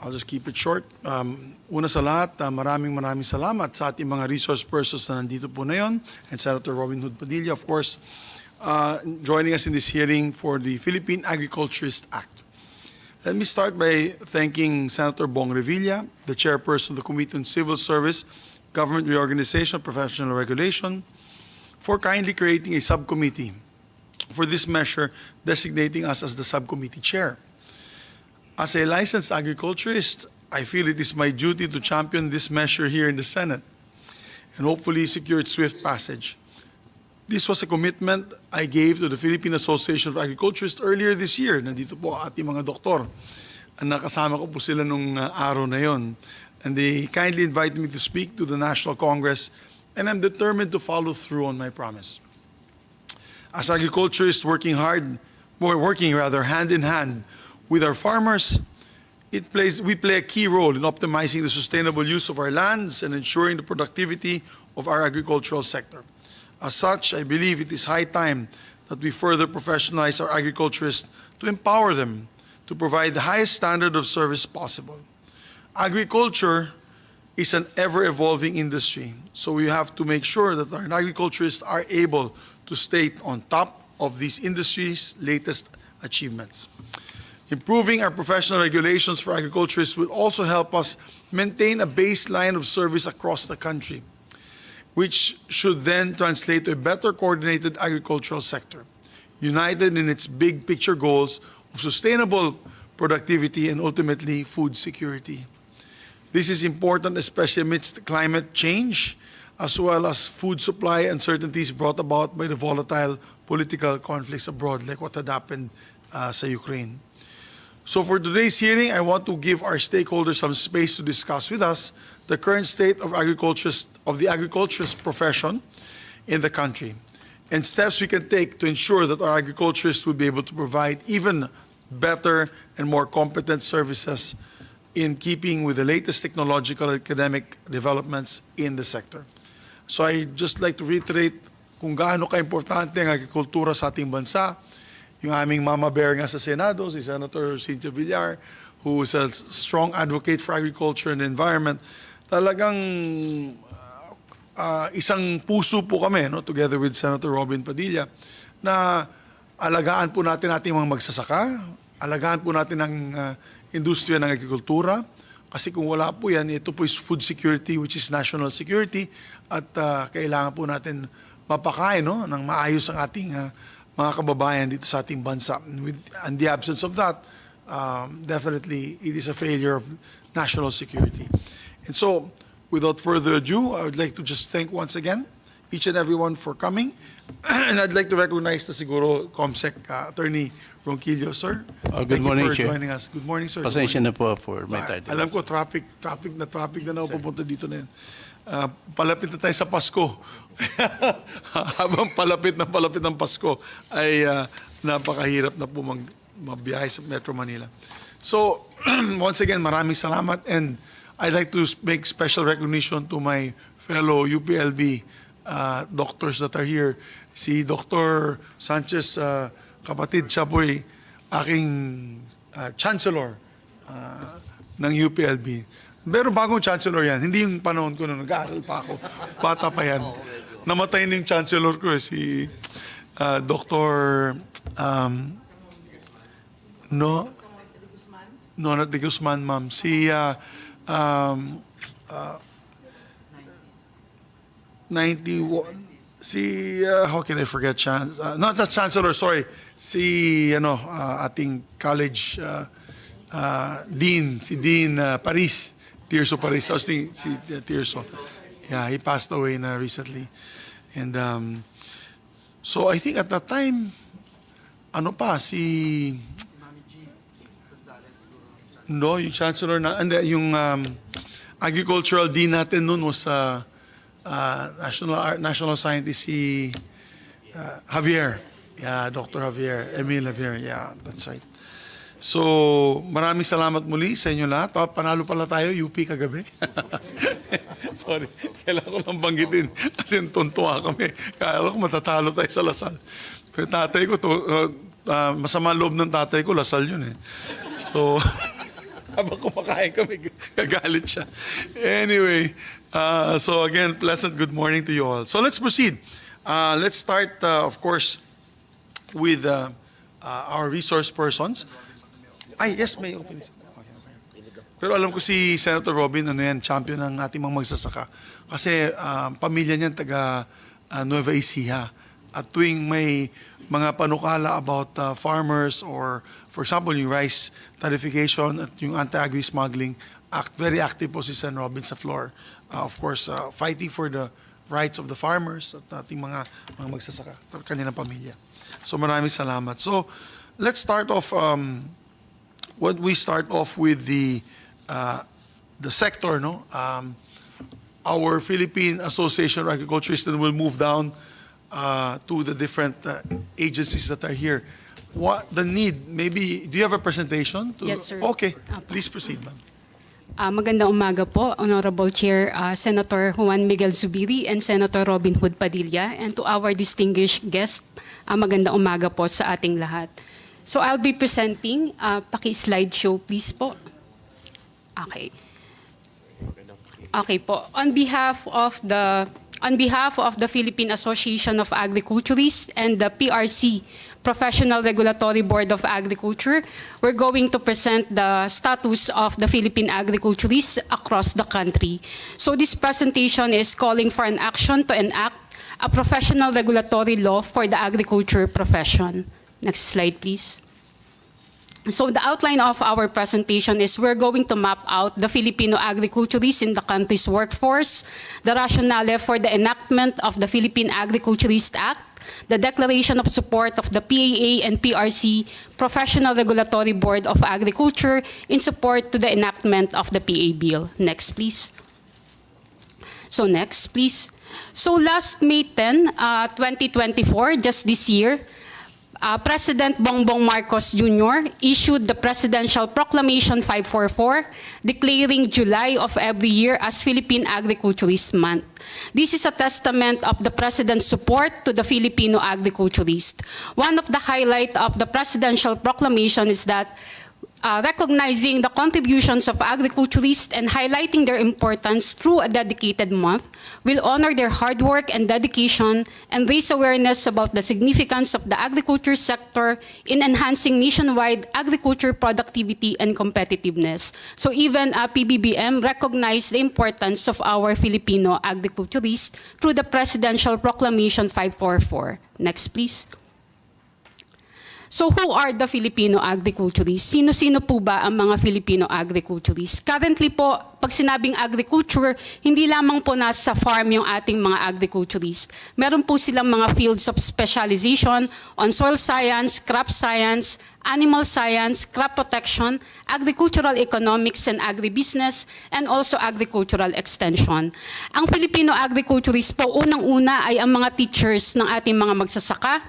I'll just keep it short. Una sa lahat, maraming salamat sa ating mga resource persons na nandito po ngayon, and Senator Robin Hood Padilla, of course, joining us in this hearing for the Philippine Agriculturist Act. Let me start by thanking Senator Bong Revilla, the chairperson of the Committee on Civil Service, Government Reorganization, Professional Regulation, for kindly creating a subcommittee for this measure, designating us as the subcommittee chair. As a licensed agriculturist, I feel it is my duty to champion this measure here in the Senate and hopefully secure its swift passage. This was a commitment I gave to the Philippine Association of Agriculturists earlier this year. Nandito po ating mga doktor. Nakasama ko po sila nung araw na yon. And they kindly invited me to speak to the National Congress, and I'm determined to follow through on my promise. As agriculturists working hand in hand with our farmers, we play a key role in optimizing the sustainable use of our lands and ensuring the productivity of our agricultural sector. As such, I believe it is high time that we further professionalize our agriculturists to empower them to provide the highest standard of service possible. Agriculture is an ever-evolving industry, so we have to make sure that our agriculturists are able to stay on top of these industries' latest achievements. Improving our professional regulations for agriculturists will also help us maintain a baseline of service across the country, which should then translate to a better coordinated agricultural sector, united in its big picture goals of sustainable productivity and ultimately food security. This is important especially amidst climate change as well as food supply uncertainties brought about by the volatile political conflicts abroad like what had happened sa Ukraine. So for today's hearing, I want to give our stakeholders some space to discuss with us the current state of the agriculturist profession in the country and steps we can take to ensure that our agriculturists will be able to provide even better and more competent services in keeping with the latest technological and academic developments in the sector. So I just like to reiterate kung gaano ka-importante ang agrikultura sa ating bansa. Yung aming mama bear nga sa Senado, si Senator Cynthia Villar, who is a strong advocate for agriculture and environment, talagang isang puso po kami, no, together with Senator Robin Padilla, na alagaan po natin ating mga magsasaka, alagaan po natin ang industriya ng agrikultura, kasi kung wala po yan, ito po is food security, which is national security, at kailangan po natin mapakain, no, ng maayos ang ating mga kababayan dito sa ating bansa. In the absence of that, definitely it is a failure of national security. And so, without further ado, I would like to just thank once again each and everyone for coming. And I'd like to recognize the siguro COMSEC Attorney Ronquillo, sir. Good morning, Thank you for Chair. joining us. Good morning, sir. Pasensya na po for my tardiness. Alam ko, traffic na pupunta dito na yan. Palapit na tayo sa Pasko. Habang palapit ng Pasko, ay napakahirap na po magbiyahe sa Metro Manila. So, once again, maraming salamat, and I'd like to make special recognition to my fellow UPLB doctors that are here. Si Dr. Sanchez, kapatid, siya po'y aking chancellor ng UPLB. Pero bagong chancellor yan. Hindi yung panahon ko na nag-aaral pa ako. Bata pa yan. Namatay na yung chancellor ko, si Dr. Not de Guzman, ma'am. Si 91. Si, how can I forget? Not the chancellor, sorry. Si, ating college dean, si Dean Paris. Tirso Paris. Si Tirso. Yeah, he passed away na recently. And so I think at that time, yung chancellor na, and yung agricultural dean natin noon was national scientist si Javier. Yeah, Dr. Javier, Emil Javier. Yeah, that's right. So, maraming salamat muli sa inyo lahat. Panalo pala tayo, UP kagabi. Sorry, kailangan ko lang banggitin kasi tuntua kami. Kaya ko matatalo tayo sa Lasal. Pero tatay ko, masama loob ng tatay ko, Lasal yun eh. So, Habang kumakain kami, gagalit siya. Anyway, so again, pleasant good morning to you all. So let's proceed. Let's start, of course, with our resource persons. Ay, yes, may opening. Pero alam ko si Senator Robin, champion ng ating mga magsasaka. Kasi pamilya niyan taga Nueva Ecija. At tuwing may mga panukala about farmers or, for example, yung rice tarification at yung anti-agri smuggling, very active po si Sen. Robin sa floor. Of course, fighting for the rights of the farmers at ating mga magsasaka, kanilang pamilya. So maraming salamat. So let's start off, we start off with the sector, no? Our Philippine Association of Agriculturists will move down to the different agencies that are here. What the need? Maybe do you have a presentation? Yes, sir. Okay, please proceed, ma'am. Magandang umaga po, Honorable Chair Senator Juan Miguel Zubiri and Senator Robin Hood Padilla, and to our distinguished guest, magandang umaga po sa ating lahat. So I'll be presenting, paki-slideshow please po. Okay. Okay po. On behalf of the Philippine Association of Agriculturists and the PRC, Professional Regulatory Board of Agriculture, we're going to present the status of the Philippine agriculturists across the country. So this presentation is calling for an action to enact a professional regulatory law for the agriculture profession. Next slide, please. So the outline of our presentation is we're going to map out the Filipino agriculturists in the country's workforce, the rationale for the enactment of the Philippine Agriculturist Act, the declaration of support of the PAA and PRC, Professional Regulatory Board of Agriculture, in support to the enactment of the PA bill. Next, please. So next, please. So last May 10, 2024, just this year, President Bongbong Marcos Jr. issued the Presidential Proclamation 544, declaring July of every year as Philippine Agriculturist Month. This is a testament of the President's support to the Filipino agriculturist. One of the highlights of the Presidential Proclamation is that recognizing the contributions of agriculturists and highlighting their importance through a dedicated month will honor their hard work and dedication and raise awareness about the significance of the agriculture sector in enhancing nationwide agriculture productivity and competitiveness. So even PBBM recognized the importance of our Filipino agriculturists through the Presidential Proclamation 544. Next, please. So who are the Filipino agriculturists? Sino-sino po ba ang mga Filipino agriculturists? Currently po, pag sinabing agriculture, hindi lamang po nasa farm yung ating mga agriculturists. Meron po silang mga fields of specialization on soil science, crop science, animal science, crop protection, agricultural economics and agribusiness, and also agricultural extension. Ang Filipino agriculturists po, unang-una ay ang mga teachers ng ating mga magsasaka,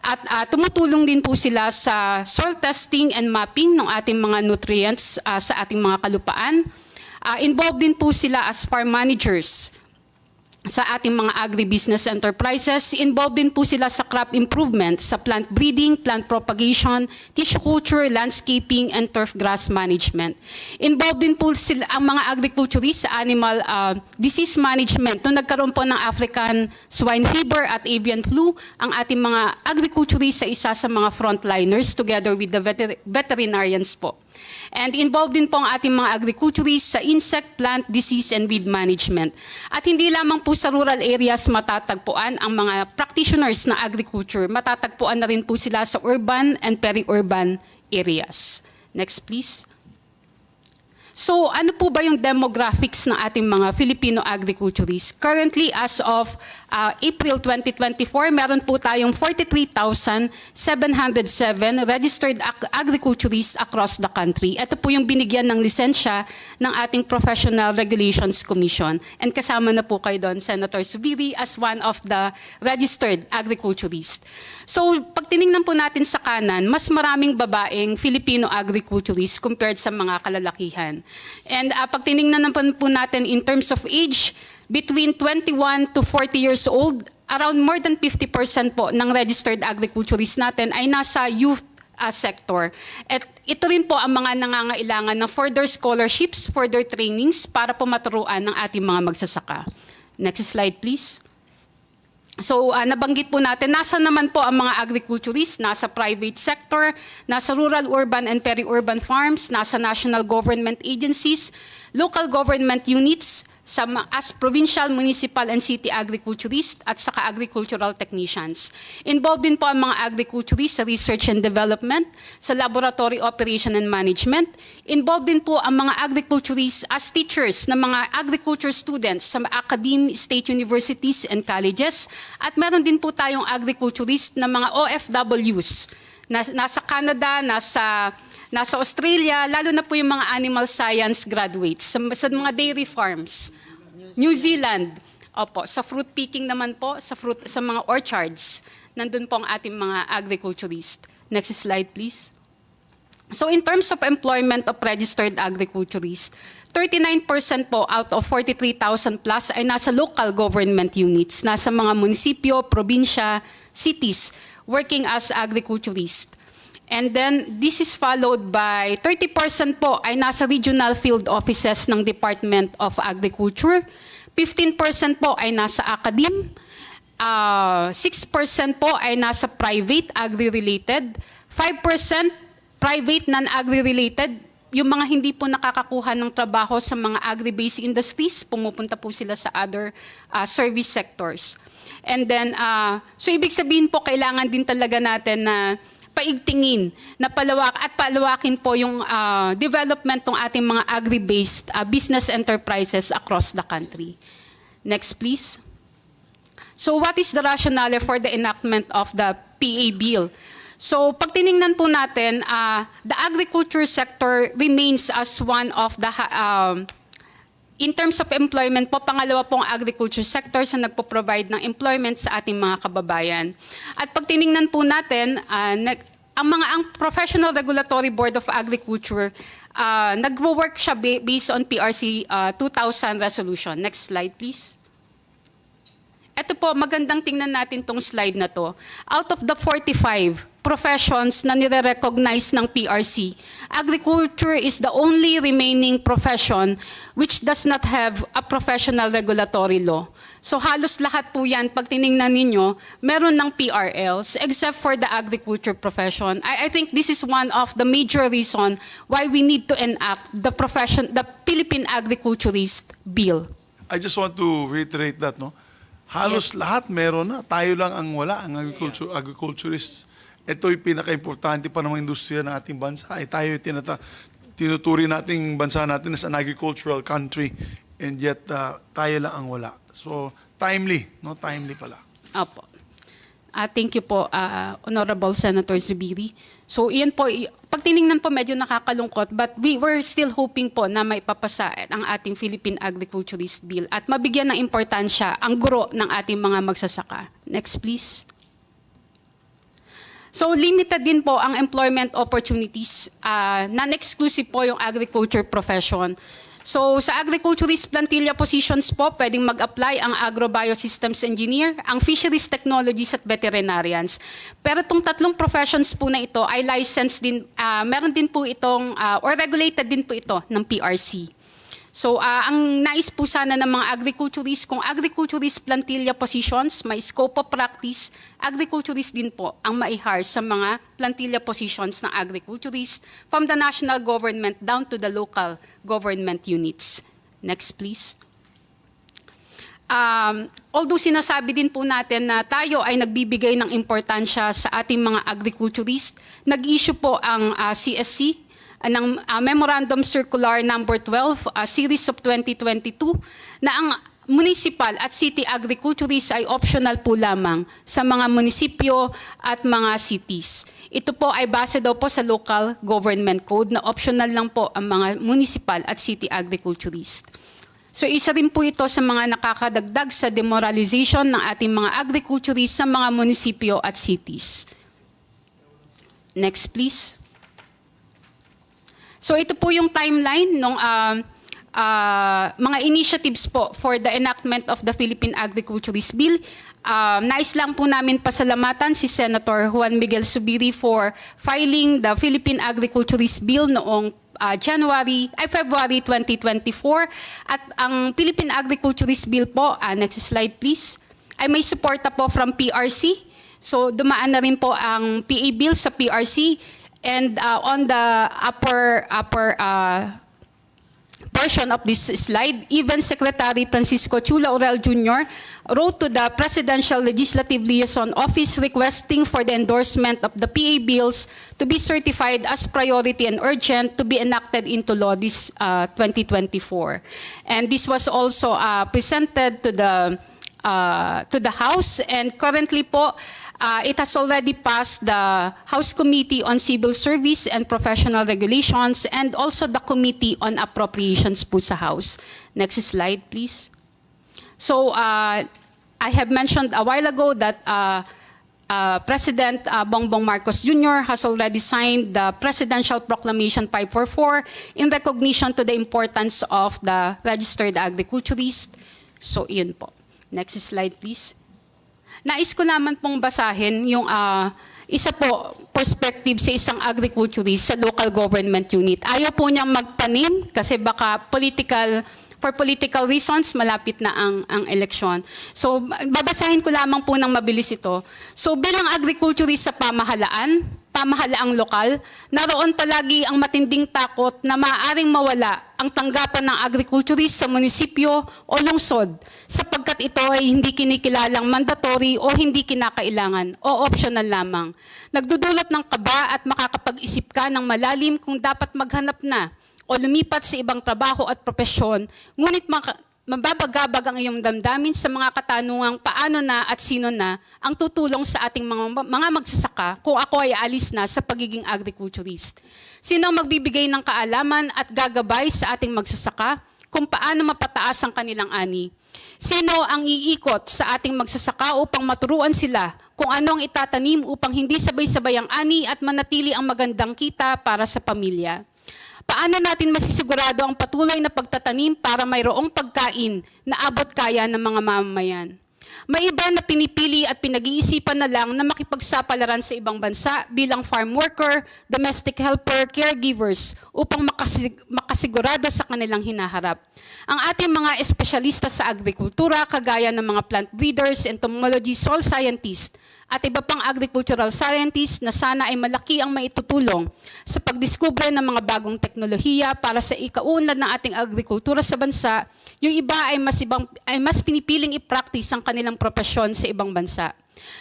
at tumutulong din po sila sa soil testing and mapping ng ating mga nutrients sa ating mga kalupaan. Involved din po sila as farm managers sa ating mga agribusiness enterprises. Involved din po sila sa crop improvement, sa plant breeding, plant propagation, tissue culture, landscaping, and turf grass management. Involved din po sila ang mga agriculturists sa animal disease management. Nung nagkaroon po ng African swine fever at avian flu, ang ating mga agriculturists sa isa sa mga frontliners together with the veterinarians po. And involved din po ang ating mga agriculturists sa insect, plant, disease, and weed management. At hindi lamang po sa rural areas matatagpuan ang mga practitioners na agriculture, matatagpuan na rin po sila sa urban and peri-urban areas. Next, please. So ano po ba yung demographics ng ating mga Filipino agriculturists? Currently, as of April 2024, meron po tayong 43,707 registered agriculturists across the country. Ito po yung binigyan ng lisensya ng ating Professional Regulations Commission. And kasama na po kayo doon, Senator Zubiri, as one of the registered agriculturists. So pag tinignan po natin sa kanan, mas maraming babaeng Filipino agriculturists compared sa mga kalalakihan. And pag tinignan naman po natin in terms of age, between 21 to 40 years old, around more than 50% po ng registered agriculturists natin ay nasa youth sector. At ito rin po ang mga nangangailangan ng further scholarships, further trainings para po maturuan ng ating mga magsasaka. Next slide, please. So, nabanggit po natin, nasa naman po ang mga agriculturists, nasa private sector, nasa rural, urban, and peri-urban farms, nasa national government agencies, local government units, as provincial, municipal, and city agriculturists, at saka agricultural technicians. Involved din po ang mga agriculturists sa research and development, sa laboratory operation and management. Involved din po ang mga agriculturists as teachers ng mga agriculture students sa academy, state universities, and colleges. At meron din po tayong agriculturists na mga OFWs, nasa Canada, nasa Australia, lalo na po yung mga animal science graduates, sa mga dairy farms, New Zealand, opo, sa fruit picking naman po, sa mga orchards, nandun po ang ating mga agriculturists. Next slide, please. So in terms of employment of registered agriculturists, 39% po out of 43,000 plus ay nasa local government units, nasa mga munisipyo, probinsya, cities, working as agriculturists. And then, this is followed by 30% po ay nasa regional field offices ng Department of Agriculture. 15% po ay nasa academe. 6% po ay nasa private, agri-related. 5% private, non-agri-related. Yung mga hindi po nakakakuha ng trabaho sa mga agri-based industries, pumupunta po sila sa other service sectors. And then, so ibig sabihin po, kailangan din talaga natin na paigtingin na palawakin po yung development ng ating mga agri-based business enterprises across the country. Next, please. So what is the rationale for the enactment of the PA bill? So pag tiningnan po natin, the agriculture sector remains as one of the in terms of employment po, pangalawa pong agriculture sector sa nagpo-provide ng employment sa ating mga kababayan. At pag tiningnan po natin, ang Professional Regulatory Board of Agriculture, nagwo-work siya based on PRC 2000 resolution. Next slide, please. Ito po, magandang tingnan natin tong slide na to. Out of the 45 professions na nire-recognize ng PRC, agriculture is the only remaining profession which does not have a professional regulatory law. So halos lahat po yan, pag tiningnan ninyo, meron ng PRLs except for the agriculture profession. I think this is one of the major reason why we need to enact the Philippine Agriculturist Bill. I just want to reiterate that, no? Halos lahat meron na. Tayo lang ang wala, ang agriculturists. Ito'y pinaka-importante pa ng industriya ng ating bansa. Tayo tinuturi nating bansa natin as an agricultural country, and yet tayo lang ang wala. So, timely, no? Timely pala. Apo. Thank you po, Honorable Senator Zubiri. So, iyan po, pag tiningnan po medyo nakakalungkot, but we were still hoping po na may papasa ang ating Philippine Agriculturist Bill at mabigyan ng importansya ang guro ng ating mga magsasaka. Next, please. So limited din po ang employment opportunities. Non-exclusive po yung agriculture profession. So sa agriculturist plantilla positions po, pwedeng mag-apply ang agrobiosystems engineer, ang fisheries technologies at veterinarians. Pero itong tatlong professions po na ito ay licensed din, meron din po itong, or regulated din po ito ng PRC. So, ang nais po sana ng mga agriculturists, kung agriculturist plantilla positions, may scope of practice, agriculturist din po ang maihire sa mga plantilla positions ng agriculturist from the national government down to the local government units. Next, please. Although sinasabi din po natin na tayo ay nagbibigay ng importansya sa ating mga agriculturist, nag-issue po ang CSC ng Memorandum Circular Number 12, Series of 2022, na ang municipal at city agriculturists ay optional po lamang sa mga munisipyo at mga cities. Ito po ay base daw po sa Local Government Code na optional lang po ang mga municipal at city agriculturists. So isa rin po ito sa mga nakakadagdag sa demoralization ng ating mga agriculturists sa mga munisipyo at cities. Next, please. So ito po yung timeline ng mga initiatives po for the enactment of the Philippine Agriculturist Bill. nais lang po namin pasalamatan si Senator Juan Miguel Zubiri for filing the Philippine Agriculturist Bill noong February 2024. At ang Philippine Agriculturist Bill po, next slide please, ay may suporta po from PRC. So dumaan na rin po ang PA bill sa PRC, and on the upper portion of this slide, even Secretary Francisco Chula Orel Jr. wrote to the Presidential Legislative Liaison Office requesting for the endorsement of the PA bills to be certified as priority and urgent to be enacted into law this 2024. And this was also presented to the House, and currently po, it has already passed the House Committee on Civil Service and Professional Regulations and also the Committee on Appropriations po sa House. Next slide, please. So, I have mentioned a while ago that President Bongbong Marcos Jr. has already signed the Presidential Proclamation 544 in recognition to the importance of the registered agriculturist. So, yun po. Next slide, please. Nais ko naman pong basahin yung isa po perspective sa isang agriculturist sa local government unit. Ayaw po niyang magtanim kasi baka for political reasons, malapit na ang eleksyon. So, babasahin ko lamang po ng mabilis ito. So, bilang agriculturist sa pamahalaang lokal, naroon palagi ang matinding takot na maaaring mawala ang tanggapan ng agriculturist sa munisipyo o lungsod sapagkat ito ay hindi kinikilalang mandatory o hindi kinakailangan o optional lamang. Nagdudulot ng kaba at makakapag-isip ka ng malalim kung dapat maghanap na o lumipat sa ibang trabaho at propesyon, ngunit mababagabag ang iyong damdamin sa mga katanungang paano na at sino na ang tutulong sa ating mga magsasaka kung ako ay alis na sa pagiging agriculturist. Sino ang magbibigay ng kaalaman at gagabay sa ating magsasaka kung paano mapataas ang kanilang ani? Sino ang iikot sa ating magsasaka upang maturuan sila kung anong itatanim upang hindi sabay-sabay ang ani at manatili ang magandang kita para sa pamilya? Paano natin masisigurado ang patuloy na pagtatanim para mayroong pagkain na abot kaya ng mga mamamayan? May iba na pinipili at pinag-iisipan na lang na makipagsapalaran sa ibang bansa bilang farm worker, domestic helper, caregivers upang makasigurado sa kanilang hinaharap. Ang ating mga espesyalista sa agrikultura, kagaya ng mga plant breeders, entomology, soil scientists, at iba pang agricultural scientists na sana ay malaki ang maitutulong sa pagdiskubre ng mga bagong teknolohiya para sa ikaunlad ng ating agrikultura sa bansa, yung iba ay mas pinipiling i-practice ang kanilang propesyon sa ibang bansa.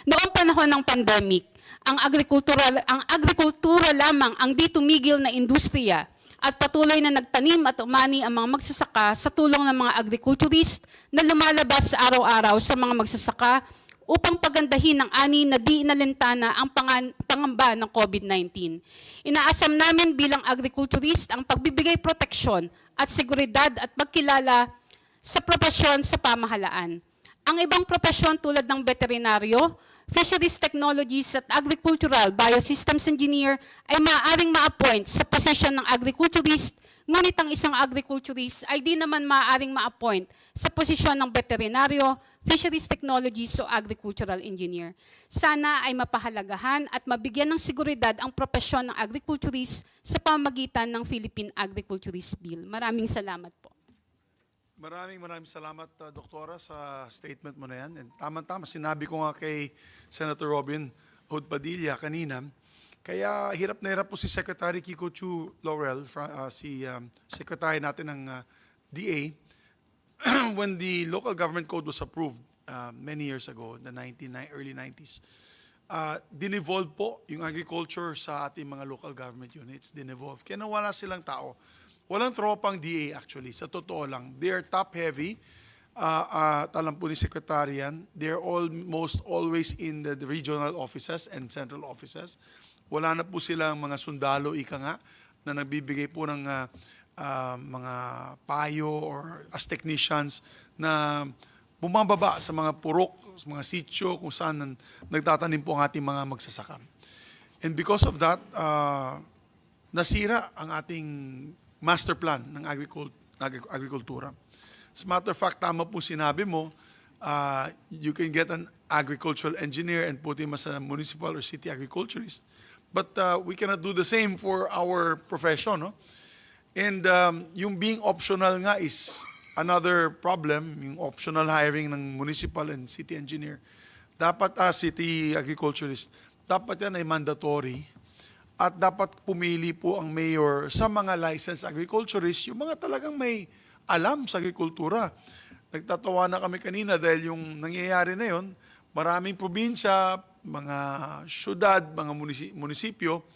Noong panahon ng pandemic, ang agrikultura lamang ang di tumigil na industriya at patuloy na nagtanim at umani ang mga magsasaka sa tulong ng mga agriculturist na lumalabas araw-araw sa mga magsasaka upang pagandahin ang ani na di inalintana ang pangamba ng COVID-19. Inaasam namin bilang agriculturist ang pagbibigay proteksyon at seguridad at pagkilala sa propesyon sa pamahalaan. Ang ibang propesyon tulad ng veterinaryo, fisheries technologies at agricultural biosystems engineer ay maaaring ma-appoint sa posisyon ng agriculturist, ngunit ang isang agriculturist ay di naman maaaring ma-appoint sa posisyon ng veterinaryo, fisheries technologies o agricultural engineer. Sana ay mapahalagahan at mabigyan ng seguridad ang propesyon ng agriculturist sa pamamagitan ng Philippine Agriculturist Bill. Maraming salamat po. Maraming salamat, Doktora, sa statement mo na yan. And tama-tama, sinabi ko nga kay Senator Robin Hood Padilla kanina, kaya hirap na hirap po si Secretary Kiko Chu Laurel, si Secretary natin ng DA, when the local government code was approved many years ago, in the early 90s, dinevolve po yung agriculture sa ating mga local government units, dinevolve. Kaya nawala silang tao. Walang tropang DA actually, sa totoo lang. They are top-heavy. Alam po ni Secretary yan. They're almost always in the regional offices and central offices. Wala na po silang mga sundalo, ika nga, na nagbibigay po ng mga payo or as technicians na bumababa sa mga purok, sa mga sitio, kung saan nagtatanim po ang ating mga magsasaka. And because of that, nasira ang ating master plan ng agrikultura. As a matter of fact, tama po sinabi mo, you can get an agricultural engineer and put him as a municipal or city agriculturist. But we cannot do the same for our profession, no? And yung being optional nga is another problem, yung optional hiring ng municipal and city engineer. Dapat city agriculturist, dapat yan ay mandatory at dapat pumili po ang mayor sa mga licensed agriculturist, yung mga talagang may alam sa agrikultura. Nagtatawa na kami kanina dahil yung nangyayari na yon, maraming probinsya, mga syudad, mga munisipyo,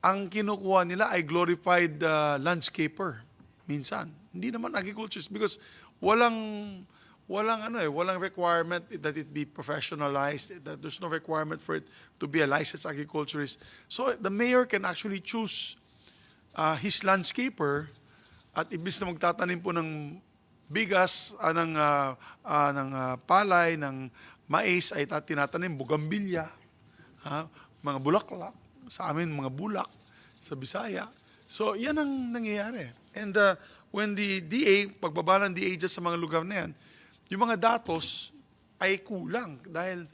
ang kinukuha nila ay glorified landscaper minsan. Hindi naman agriculturist because walang requirement that it be professionalized, that there's no requirement for it to be a licensed agriculturist. So the mayor can actually choose his landscaper at ibig na magtatanim po ng bigas, ng palay, ng mais ay tinatanim bugambilya, mga bulaklak, sa amin mga bulak, sa Bisaya. So yan ang nangyayari. And when the DA, pagbaba ng DA dyan sa mga lugar na yan, yung mga datos ay kulang dahil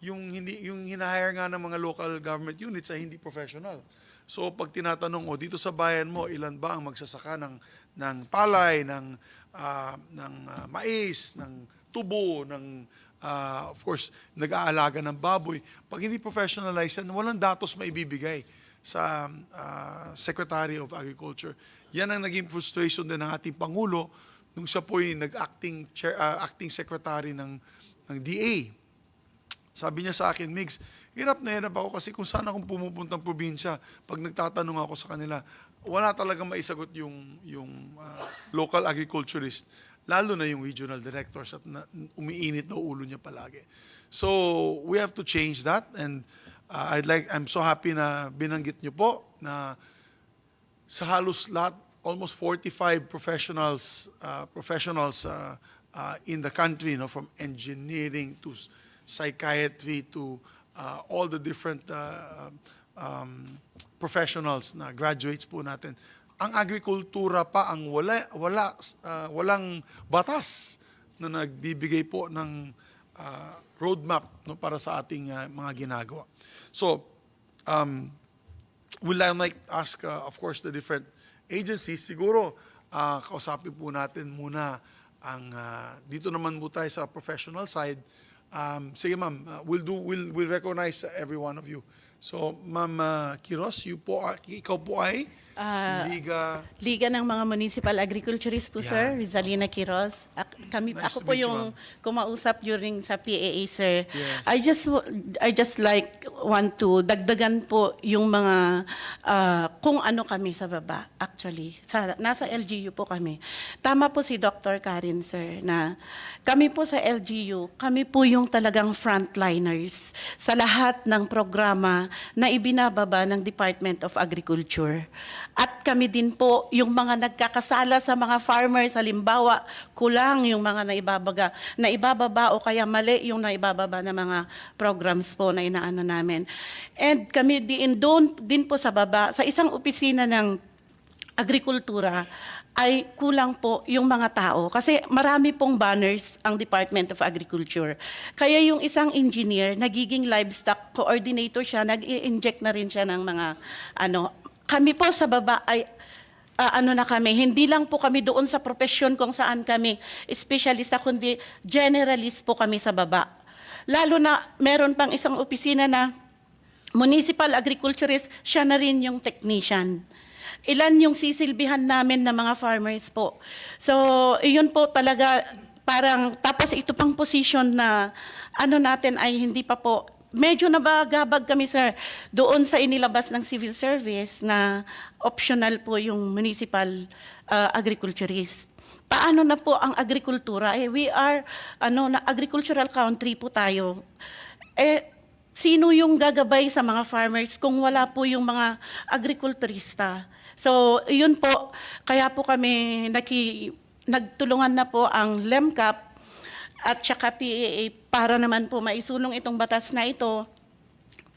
yung hinahire nga ng mga local government units ay hindi professional. So pag tinatanong, dito sa bayan mo, ilan ba ang magsasaka ng palay, ng mais, ng tubo, ng of course, nag-aalaga ng baboy. Pag hindi professionalized yan, walang datos maibibigay sa Secretary of Agriculture. Yan ang naging frustration din ng ating Pangulo nung siya po'y nag-acting acting secretary ng DA. Sabi niya sa akin, Migs, hirap na hirap ako kasi kung saan akong pumupuntang probinsya, pag nagtatanong ako sa kanila, wala talagang maisagot yung local agriculturist, lalo na yung regional directors at umiinit na ulo niya palagi. So we have to change that, and I'm so happy na binanggit niyo po na sa halos lahat, almost 45 professionals in the country, from engineering to psychiatry to all the different professionals na graduates po natin. Ang agrikultura pa ang walang batas na nagbibigay po ng roadmap para sa ating mga ginagawa. So, we'll like ask, of course, the different agencies. Siguro, kausapin po natin muna ang dito naman po tayo sa professional side. Sige ma'am, we'll recognize every one of you. So, Ma'am Quiros, ikaw po ay Liga ng mga Municipal Agriculturists po, sir. Yan. Rizalina Quiroz. Nice Ako to po meet you, yung kumausap during sa PAA, sir. Yes. I just want to dagdagan po yung mga kung ano kami sa baba, actually. Nasa LGU po kami. Tama po si Dr. Karen, sir, na kami po sa LGU, kami po yung talagang frontliners sa lahat ng programa na ibinababa ng Department of Agriculture. At kami din po yung mga nagkakasala sa mga farmers, halimbawa, kulang yung mga naibababa o kaya mali yung naibababa na mga programs po na inaano namin. And kami doon din po sa baba, sa isang opisina ng agrikultura, ay kulang po yung mga tao. Kasi marami pong banners ang Department of Agriculture. Kaya yung isang engineer, nagiging livestock coordinator siya, nag-i-inject na rin siya ng mga kami po sa baba ay hindi lang po kami doon sa profesyon kung saan kami espesyalista, kundi generalist po kami sa baba. Lalo na meron pang isang opisina na municipal agriculturist, siya na rin yung technician. Ilan yung sisilbihan namin na mga farmers po. So, iyon po talaga tapos ito pang position na natin ay hindi pa po. Medyo nabagabag kami, sir, doon sa inilabas ng civil service na optional po yung municipal agriculturist. Paano na po ang agrikultura? We are na agricultural country po tayo. Sino yung gagabay sa mga farmers kung wala po yung mga agrikulturista? So, yun po, kaya po kami nagtulungan na po ang LEMCAP at saka PAA para naman po maisulong itong batas na ito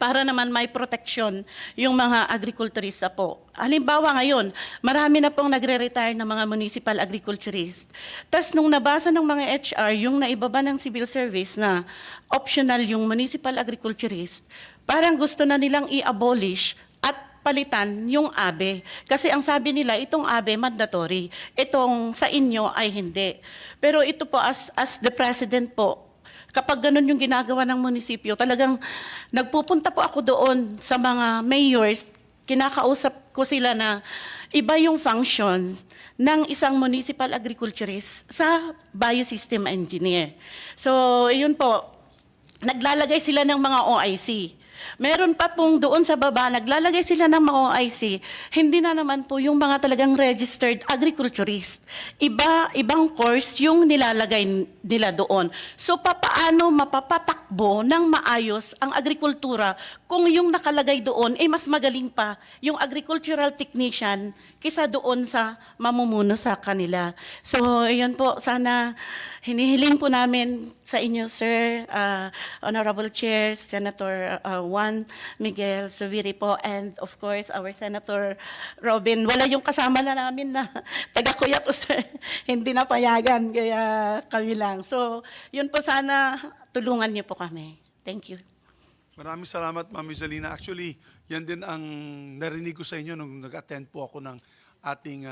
para naman may proteksyon yung mga agrikulturista po. Halimbawa ngayon, marami na pong nagre-retire ng mga municipal agriculturist. Tapos nung nabasa ng mga HR, yung naibaba ng civil service na optional yung municipal agriculturist, parang gusto na nilang i-abolish at palitan yung ABE. Kasi ang sabi nila, itong ABE mandatory, itong sa inyo ay hindi. Pero ito po, as the president po, kapag ganun yung ginagawa ng munisipyo, talagang nagpupunta po ako doon sa mga mayors, kinakausap ko sila na iba yung function ng isang municipal agriculturist sa biosystem engineer. So, yun po, naglalagay sila ng mga OIC. Meron pa pong doon sa baba, naglalagay sila ng mga OIC, hindi na naman po yung mga talagang registered agriculturist. Ibang course yung nilalagay nila doon. So papaano mapapatakbo ng maayos ang agrikultura kung yung nakalagay doon ay mas magaling pa yung agricultural technician kisa doon sa mamumuno sa kanila. So yun po, sana hinihiling po namin sa inyo, Sir, Honorable Chair, Senator Juan Miguel Zubiri po, and of course, our Senator Robin. Wala yung kasama na namin na taga-kuya po, Sir. Hindi na payagan, kaya kami lang. So, yun po sana, tulungan niyo po kami. Thank you. Maraming salamat, Ma'am Rizalina. Actually, yan din ang narinig ko sa inyo nung nag-attend po ako ng ating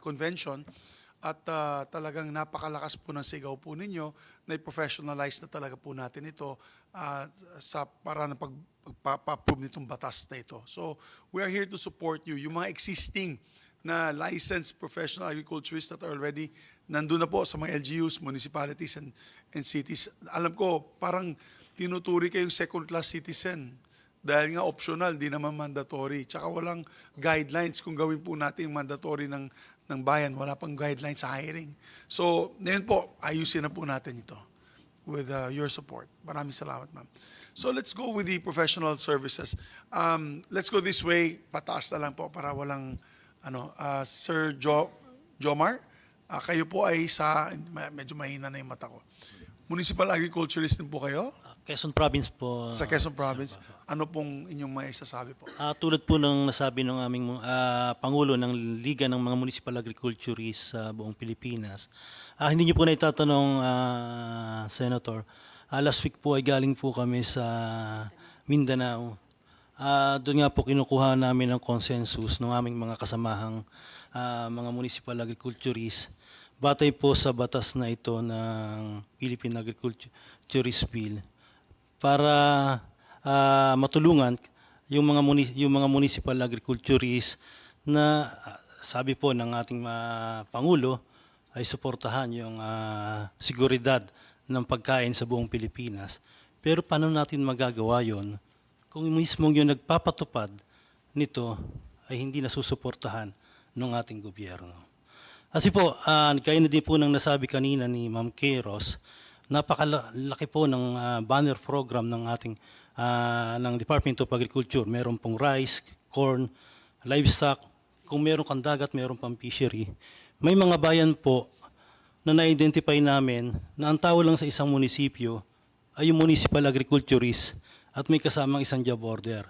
convention. At talagang napakalakas po ng sigaw po ninyo na i-professionalize na talaga po natin ito para na pag-approve nitong batas na ito. So, we are here to support you. Yung mga existing na licensed professional agriculturists that are already nandun na po sa mga LGUs, municipalities, and cities. Alam ko, parang tinuturi kayong second-class citizen. Dahil nga optional, di naman mandatory. Tsaka walang guidelines kung gawin po natin yung mandatory ng bayan. Wala pang guidelines sa hiring. So, ngayon po, ayusin na po natin ito with your support. Maraming salamat, ma'am. So, let's go with the professional services. Let's go this way. Pataas na lang po para walang, Sir Jomar, kayo po ay medyo mahina na yung mata ko. Municipal agriculturist din po kayo? Quezon Province po. Sa Quezon Province. Ano pong inyong may sasabi po? Tulad po ng nasabi ng aming Pangulo ng Liga ng mga Municipal Agriculturists sa buong Pilipinas, hindi niyo po na itatanong, Senator. Last week po ay galing po kami sa Mindanao. Doon nga po kinukuha namin ang consensus ng aming mga kasamahang mga municipal agriculturists batay po sa batas na ito ng Philippine Agriculturist Bill para matulungan yung mga municipal agriculturists na sabi po ng ating Pangulo ay suportahan yung seguridad ng pagkain sa buong Pilipinas. Pero paano natin magagawa yon kung mismong yung nagpapatupad nito ay hindi nasusuportahan ng ating gobyerno? Kasi po, kaya na din po nang nasabi kanina ni Ma'am Queiroz, napakalaki po ng banner program ng ating ng Department of Agriculture. Meron pong rice, corn, livestock. Kung meron kang dagat, meron pang fishery. May mga bayan po na na-identify namin na ang tao lang sa isang munisipyo ay yung municipal agriculturist at may kasamang isang job order.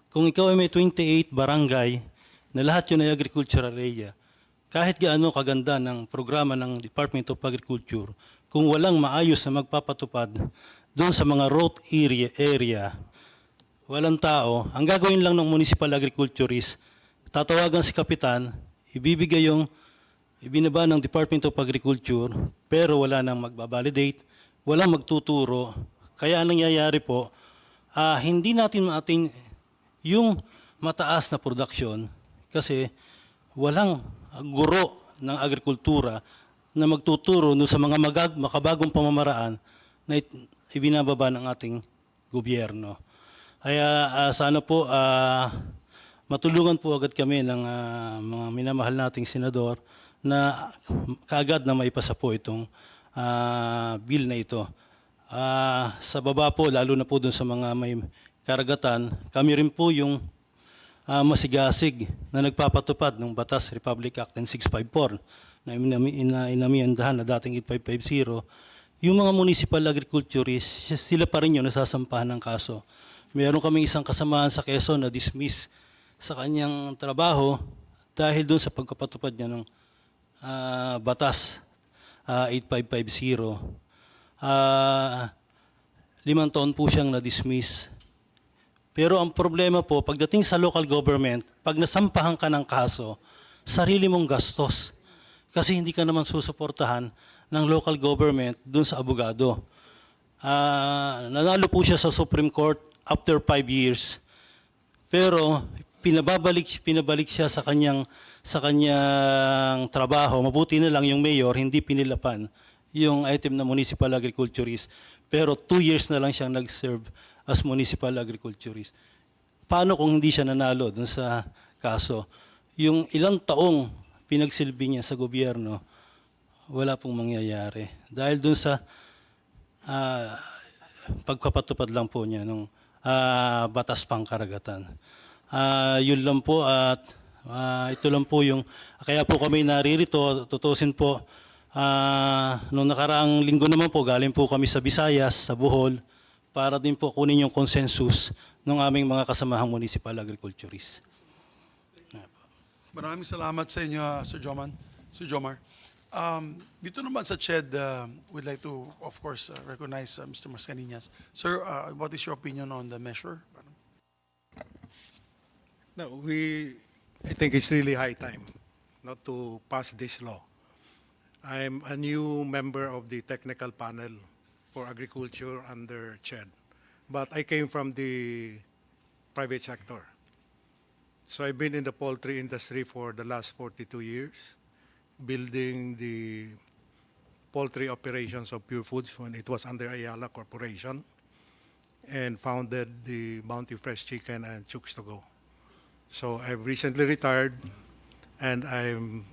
Kung ikaw ay may 28 barangay na lahat yun ay agricultural area, kahit gaano kaganda ng programa ng Department of Agriculture, kung walang maayos na magpapatupad doon sa mga road area, walang tao, ang gagawin lang ng municipal agriculturist, tatawagan si kapitan, ibibigay yung ibinaba ng Department of Agriculture, pero wala nang magbabalidate, walang magtuturo. Kaya anong nangyayari po, hindi natin maating yung mataas na production kasi walang guro ng agrikultura na magtuturo sa mga makabagong pamamaraan na ibinababa ng ating gobyerno. Kaya sana po matulungan po agad kami ng mga minamahal nating senador na kaagad na maipasa po itong bill na ito. Sa baba po, lalo na po dun sa mga may karagatan, kami rin po yung masigasig na nagpapatupad ng Batas Republic Act 654 na inamiyandahan na dating 8550. Yung mga municipal agriculturists, sila pa rin yung nasasampahan ng kaso. Meron kaming isang kasamaan sa Quezon na dismiss sa kanyang trabaho dahil doon sa pagkapatupad niya ng batas 8550. 5 taon po siyang na-dismiss. Pero ang problema po, pagdating sa local government, pag nasampahan ka ng kaso, sarili mong gastos. Kasi hindi ka naman susuportahan ng local government dun sa abogado. Nanalo po siya sa Supreme Court after 5 years. Pero pinabalik siya sa kanyang trabaho. Mabuti na lang yung mayor hindi pinilapan yung item na municipal agriculturist. Pero 2 years na lang siyang nag-serve as municipal agriculturist. Paano kung hindi siya nanalo dun sa kaso? Yung ilang taong pinagsilbi niya sa gobyerno, wala pong mangyayari. Dahil dun sa pagpapatupad lang po niya ng batas pangkaragatan. Yun lang po at ito lang po yung, kaya po kami naririto, tutusin po, noong nakaraang linggo naman po, galing po kami sa Visayas, sa Bohol, para din po kunin yung consensus ng aming mga kasamahang municipal agriculturists. Maraming salamat sa inyo, Sir Jomar. Dito naman sa CHED, we'd like to, of course, recognize Mr. Mascaninas. Sir, what is your opinion on the measure? No, I think it's really high time not to pass this law. I'm a new member of the technical panel for agriculture under CHED, but I came from the private sector. So I've been in the poultry industry for the last 42 years, building the poultry operations of Pure Foods when it was under Ayala Corporation, and founded the Bounty Fresh Chicken and Chooks to Go. So I've recently retired, and I'm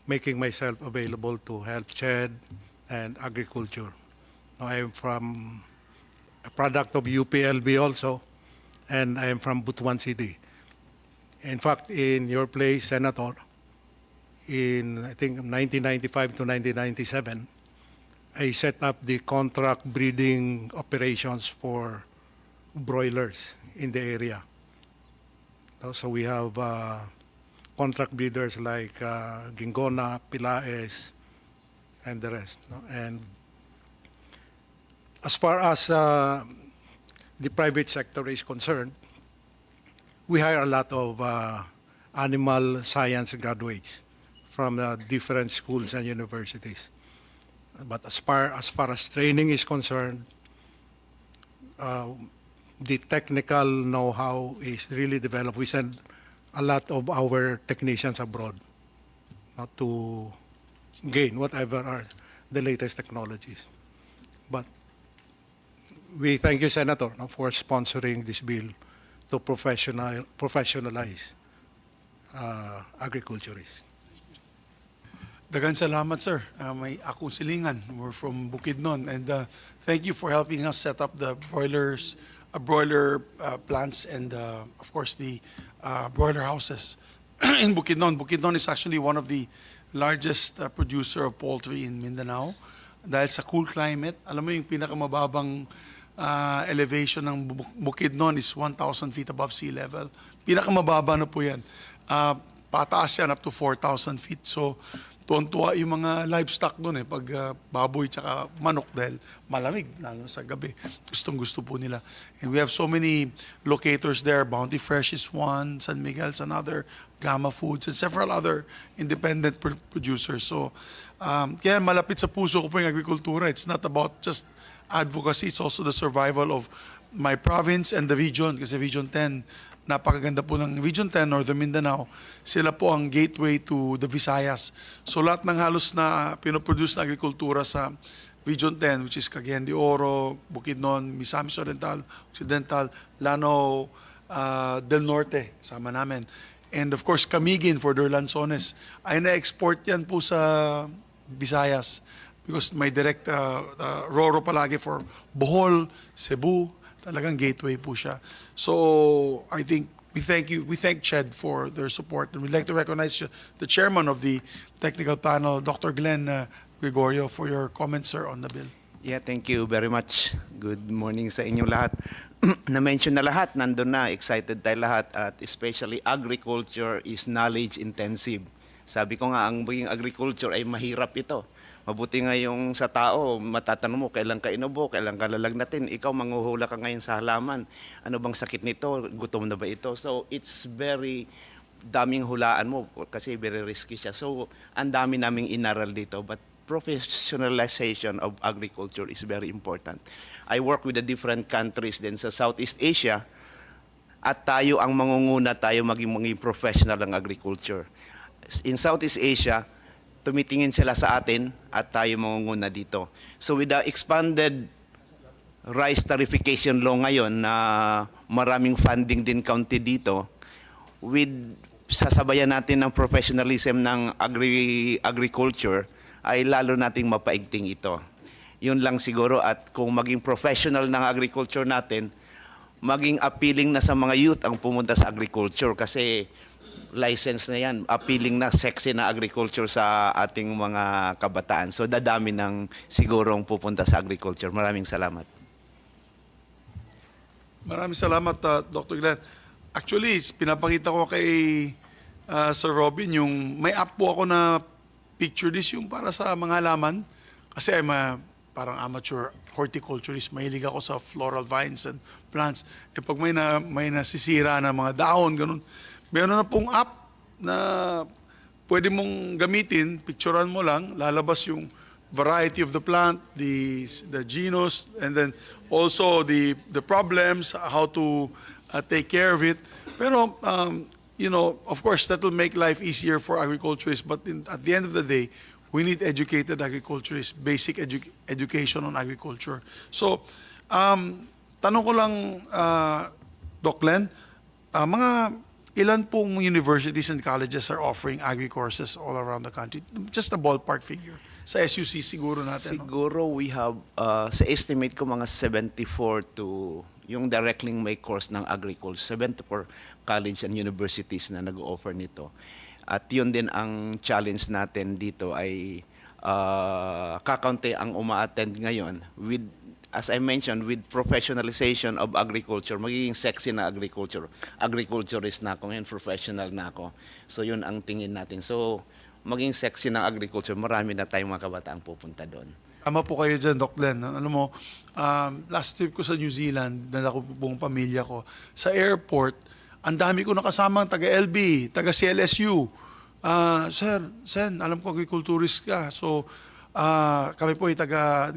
making myself available to help CHED and agriculture. Now, I'm from a product of UPLB also, and I am from Butuan City. In fact, in your place, Senator, in I think 1995 to 1997, I set up the contract breeding operations for broilers in the area. So we have contract breeders like Gingona, Pilaes, and the rest. And as far as the private sector is concerned, we hire a lot of animal science graduates from different schools and universities. But as far as training is concerned, the technical know-how is really developed. We send a lot of our technicians abroad to gain whatever are the latest technologies. But we thank you, Senator, for sponsoring this bill to professionalize agriculturists. Dagan salamat, sir. May akong silingan. We're from Bukidnon. And thank you for helping us set up the broiler plants and, of course, the broiler houses in Bukidnon. Bukidnon is actually one of the largest producer of poultry in Mindanao. Dahil sa cool climate, alam mo yung pinakamababang elevation ng Bukidnon is 1,000 feet above sea level. Pinakamababa na po yan. Pataas yan up to 4,000 feet. So, tuwan-tuwa yung mga livestock doon pag baboy tsaka manok dahil malamig, lalo sa gabi. Gustong-gusto po nila. And we have so many locators there. Bounty Fresh is one, San Miguel's another, Gamma Foods, and several other independent producers. So, kaya malapit sa puso ko po yung agrikultura. It's not about just advocacy, it's also the survival of my province and the region. Kasi Region 10, napakaganda po ng Region 10, Northern Mindanao. Sila po ang gateway to the Visayas. So lahat ng halos na pinoproduce na agrikultura sa Region 10, which is Cagayan de Oro, Bukidnon, Misamis Oriental, Occidental, Lanao, Del Norte, sama namin. And of course, Camiguin for their lanzones. Ay na-export yan po sa Visayas because may direct Roro palagi for Bohol, Cebu, talagang gateway po siya. So I think we thank CHED for their support, and we'd like to recognize the chairman of the technical panel, Dr. Glenn Gregorio, for your comments, sir, on the bill. Yeah, thank you very much. Good morning sa inyong lahat. Na-mention na lahat, nandun na, excited tayo lahat at especially agriculture is knowledge intensive. Sabi ko nga, ang maging agriculture ay mahirap ito. Mabuti nga yung sa tao, matatanong mo, kailan ka inubo, kailan ka lalagnatin. Ikaw, manguhula ka ngayon sa halaman. Ano bang sakit nito? Gutom na ba ito? So, it's very daming hulaan mo kasi very risky siya. So, ang dami naming inaral dito. But professionalization of agriculture is very important. I work with the different countries din sa Southeast Asia at tayo ang mangunguna tayo maging professional ng agriculture. In Southeast Asia, tumitingin sila sa atin at tayo mangunguna dito. So with the expanded rice tariffication law ngayon na maraming funding din county dito, with sasabayan natin ng professionalism ng agriculture, ay lalo nating mapaigting ito. Yun lang siguro, at kung maging professional ng agriculture natin, maging appealing na sa mga youth ang pumunta sa agriculture kasi license na yan, appealing na, sexy na agriculture sa ating mga kabataan. So dadami ng sigurong pupunta sa agriculture. Maraming salamat. Maraming salamat, Dr. Glenn. Actually, pinapakita ko kay Sir Robin yung may app po ako na picture this yung para sa mga halaman. Kasi I'm a parang amateur horticulturist. Mahilig ako sa floral vines and plants. E pag may nasisira na mga dahon, ganun, meron na pong app na pwede mong gamitin, picturean mo lang, lalabas yung variety of the plant, the genus, and then also the problems, how to take care of it. Pero, you know, of course, that will make life easier for agriculturists, but at the end of the day, we need educated agriculturists, basic education on agriculture. So, tanong ko lang, Doc Len, mga ilan pong universities and colleges are offering agri-courses all around the country? Just a ballpark figure. Sa SUC siguro natin. No? Siguro we have, sa estimate ko, mga 74 to yung directly may course ng agriculture, 74 college and universities na nag-offer nito. At yun din ang challenge natin dito ay kakaunti ang uma-attend ngayon with, as I mentioned, with professionalization of agriculture, magiging sexy na agriculture. Agriculturist na ako ngayon, professional na ako. So yun ang tingin natin. So maging sexy na agriculture, marami na tayong mga kabataang pupunta doon. Tama po kayo dyan, Doc Len. Ano mo, last trip ko sa New Zealand, dala ko po buong pamilya ko, sa airport, ang dami ko nakasamang taga-LB, taga-CLSU. Sir, Sen, alam ko agriculturist ka. So, kami po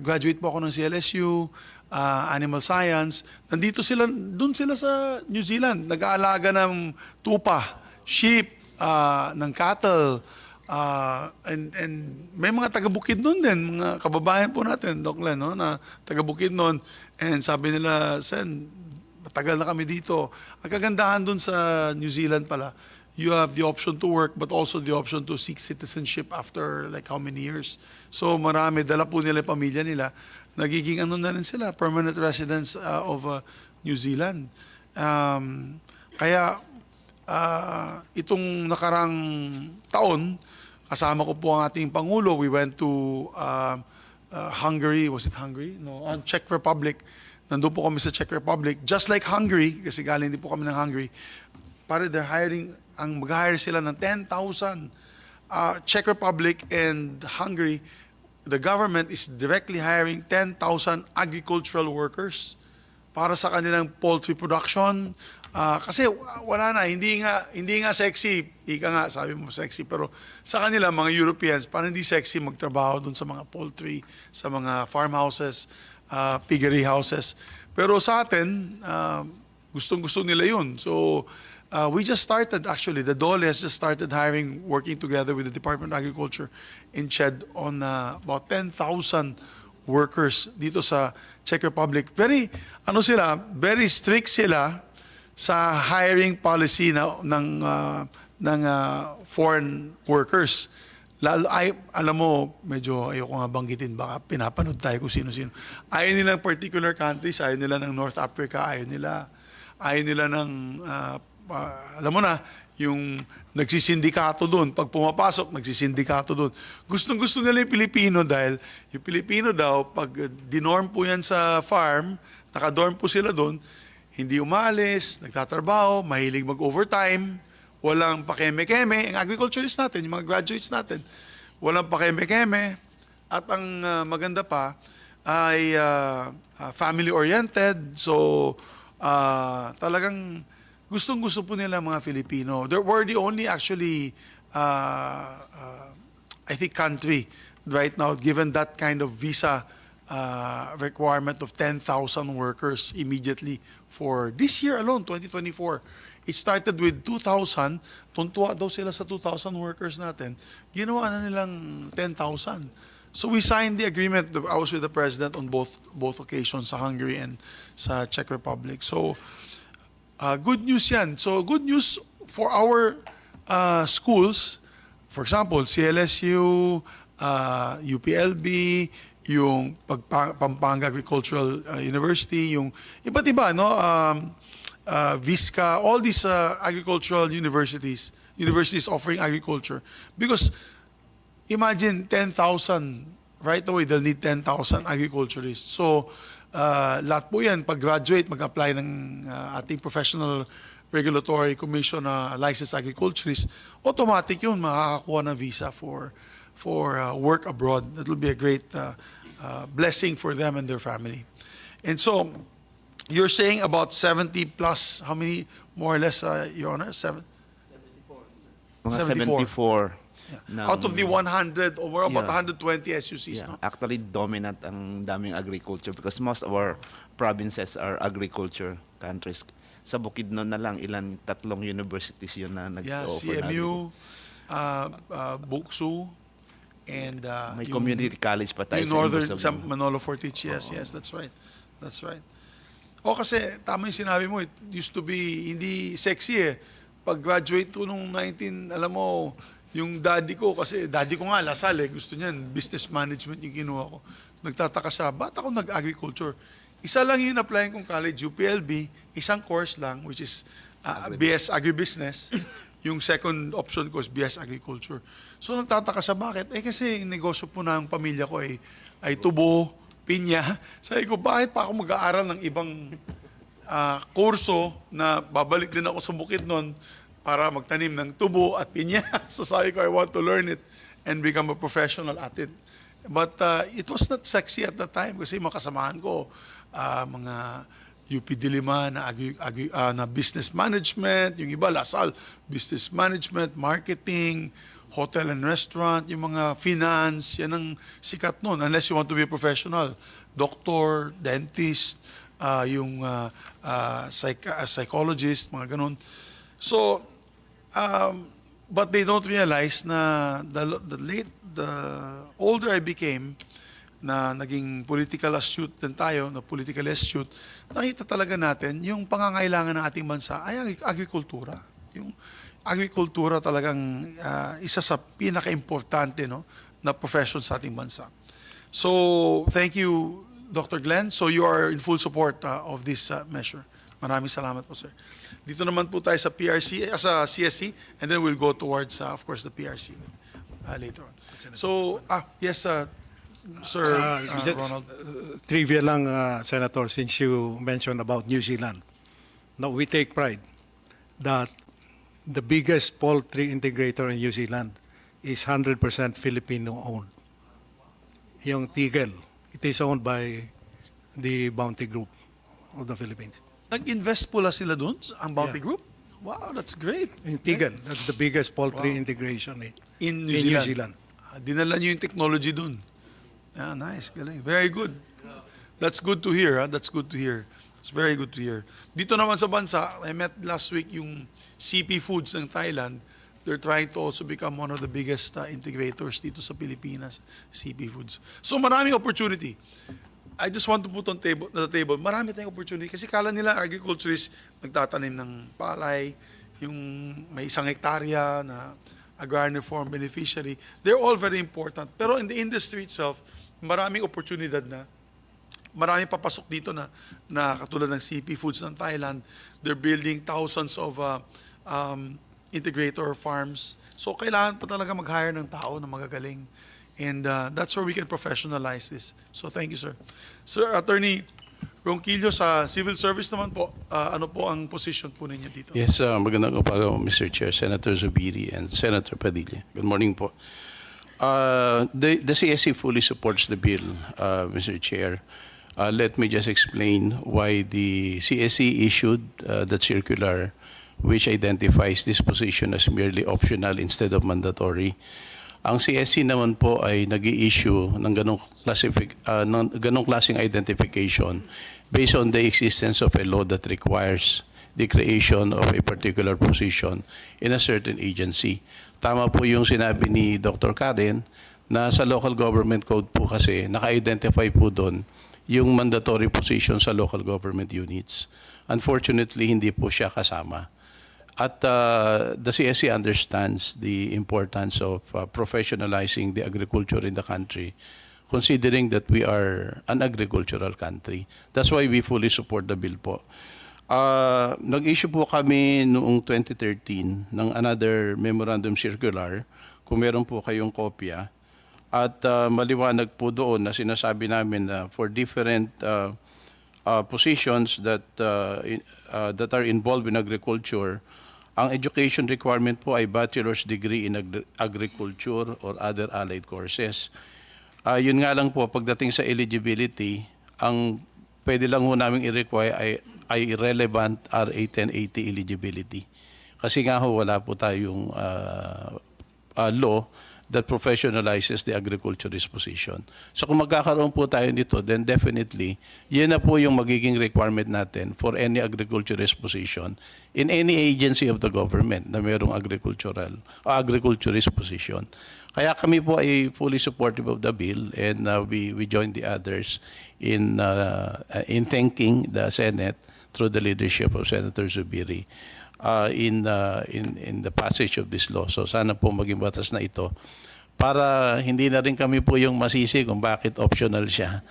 graduate po ako ng CLSU, Animal Science. Nandito sila, dun sila sa New Zealand. Nag-aalaga ng tupa, sheep, ng cattle, and may mga taga-Bukid nun din, mga kababayan po natin, Doc Len, no, na taga-Bukid nun. And sabi nila, Sen, matagal na kami dito. Ang kagandahan dun sa New Zealand pala, you have the option to work but also the option to seek citizenship after like how many years. So marami, dala po nila yung pamilya nila, nagiging ano na rin sila, permanent residents of New Zealand. Kaya itong nakarang taon, kasama ko po ang ating Pangulo. We went to Hungary. Was it Hungary? No, Czech Republic. Nandun po kami sa Czech Republic. Just like Hungary, kasi galing din po kami ng Hungary, para they're hiring, mag-hire sila ng 10,000. Czech Republic and Hungary, the government is directly hiring 10,000 agricultural workers para sa kanilang poultry production. Kasi wala na, hindi nga sexy, ika nga, sabi mo sexy, pero sa kanila, mga Europeans, parang hindi sexy magtrabaho dun sa mga poultry, sa mga farmhouses, piggery houses. Pero sa atin, gustong-gusto nila yun. So, we just started, actually, the DOLE has just started hiring, working together with the Department of Agriculture in CHED on about 10,000 workers dito sa Czech Republic. Very strict sila sa hiring policy ng foreign workers. Alam mo, medyo ayoko nga banggitin, baka pinapanood tayo kung sino-sino. Ayaw nila ng particular countries, ayaw nila ng North Africa, ayaw nila ng, alam mo na, yung nagsisindikato doon. Pag pumapasok, nagsisindikato doon. Gustong-gusto nila yung Pilipino dahil yung Pilipino daw, pag dinorm po yan sa farm, nakadorm po sila doon, hindi umalis, nagtatrabaho, mahilig mag-overtime, walang pakeme-keme. Ang agriculturist natin, yung mga graduates natin, walang pakeme-keme. At ang maganda pa ay family-oriented. So, talagang gustong-gusto po nila mga Filipino. We're the only actually, I think, country right now given that kind of visa requirement of 10,000 workers immediately for this year alone, 2024. It started with 2,000. Tuntua daw sila sa 2,000 workers natin. Ginawa na nilang 10,000. So we signed the agreement. I was with the president on both occasions, sa Hungary and sa Czech Republic. So good news yan. So good news for our schools. For example, CLSU, UPLB, yung Pampanga Agricultural University, yung iba't iba, no? Visca, all these agricultural universities offering agriculture. Because imagine 10,000, right away they'll need 10,000 agriculturists. So, lahat po yan, pag-graduate, mag-apply ng ating Professional Regulatory Commission na licensed agriculturist, automatic yun, makakakuha ng visa for work abroad. That will be a great blessing for them and their family. And so, you're saying about 70 plus, how many more or less, Your Honor? Mga 74. 74. Yeah. Out of the 100, or more about Yeah. 120 SUCs, Yeah, no? actually dominant ang daming agriculture because most of our provinces are agriculture countries. Sa Bukidnon na lang, tatlong universities yun na Yeah, nag-offer na CMU, Buksu, and May yung- community college pa tayo yung Northern, Ilocos. sa Manolo Fortich, yes, that's right. That's right. O kasi, tama yung sinabi mo, it used to be, hindi sexy eh. Pag-graduate ko nung 19, alam mo, yung daddy ko, kasi daddy ko nga, Lasal eh, gusto niyan, business management yung kinuha ko. Nagtataka siya, ba't ako nag-agriculture? Isa lang yung applyin kong college, UPLB, isang course lang, which is BS Agribusiness. Yung second option ko is BS Agriculture. So nagtataka siya, bakit? Eh kasi yung negosyo po ng pamilya ko ay tubo, pinya. Sabi ko, bakit pa ako mag-aaral ng ibang kurso na babalik din ako sa bukid nun para magtanim ng tubo at pinya. So sabi ko, I want to learn it and become a professional at it. But it was not sexy at the time kasi mga kasamahan ko, mga UP Diliman na business management, yung iba Lasal, business management, marketing, hotel and restaurant, yung mga finance, yan ang sikat nun. Unless you want to be a professional, doctor, dentist, yung psychologist, mga ganun. So, but they don't realize na the older I became, na naging political astute din tayo, na politically astute, nakita talaga natin yung pangangailangan ng ating bansa ay agrikultura. Yung agrikultura talagang isa sa pinaka-importante, no, na profession sa ating bansa. So, thank you, Dr. Glenn. So, you are in full support of this measure. Maraming salamat po, sir. Dito naman po tayo sa PRC, sa CSC, and then we'll go towards, of course, the PRC later on. So, yes, Sir Ronald. Trivia lang, Senator, since you mentioned about New Zealand. Now, we take pride that the biggest poultry integrator in New Zealand is 100% Filipino-owned. Yung Tigel, it is owned by the Bounty Group of the Philippines. Nag-invest pula sila dun, ang Bounty Yeah. Group? Wow, that's great. In Tigel, that's the biggest poultry integration In New in New Zealand. Zealand. Dinala nyo yung technology dun. Yeah, nice. Galing. Very good. That's good to hear. That's good to hear. It's very good to hear. Dito naman sa bansa, I met last week yung CP Foods ng Thailand. They're trying to also become one of the biggest integrators dito sa Pilipinas, CP Foods. So maraming opportunity. I just want to put on the table, marami tayong opportunity. Kasi kala nila agriculturists nagtatanim ng palay, yung may 1 hektarya na agrarian reform beneficiary. They're all very important. Pero in the industry itself, maraming oportunidad na. Maraming papasok dito na katulad ng CP Foods ng Thailand. They're building thousands of integrator farms. So kailangan pa talaga mag-hire ng tao na magagaling. And that's where we can professionalize this. So thank you, sir. Sir, Attorney Ronquillo, sa civil service naman po, ano po ang position po ninyo dito? Yes, magandang umaga, Mr. Chair, Senator Zubiri and Senator Padilla. Good morning po. The CSC fully supports the bill, Mr. Chair. Let me just explain why the CSC issued that circular which identifies this position as merely optional instead of mandatory. Ang CSC naman po ay nag-i-issue ng ganong klaseng identification based on the existence of a law that requires the creation of a particular position in a certain agency. Tama po yung sinabi ni Dr. Karen na sa local government code po kasi naka-identify po doon yung mandatory position sa local government units. Unfortunately, hindi po siya kasama. At the CSC understands the importance of professionalizing the agriculture in the country, considering that we are an agricultural country. That's why we fully support the bill po. Nag-issue po kami noong 2013 ng another memorandum circular, kung meron po kayong kopya. At maliwanag po doon na sinasabi namin na for different positions that are involved in agriculture, ang education requirement po ay bachelor's degree in agriculture or other allied courses. Yun nga lang po, pagdating sa eligibility, ang pwede lang ho namin i-require ay relevant RA 1080 eligibility. Kasi nga ho, wala po tayong law that professionalizes the agriculturist position. So kung magkakaroon po tayo nito, then definitely, yan na po yung magiging requirement natin for any agriculturist position in any agency of the government na mayroong agriculturist position. Kaya kami po ay fully supportive of the bill and we join the others in thanking the Senate through the leadership of Senator Zubiri in the passage of this law. So sana po maging batas na ito para hindi na rin kami po yung masisi kung bakit optional siya.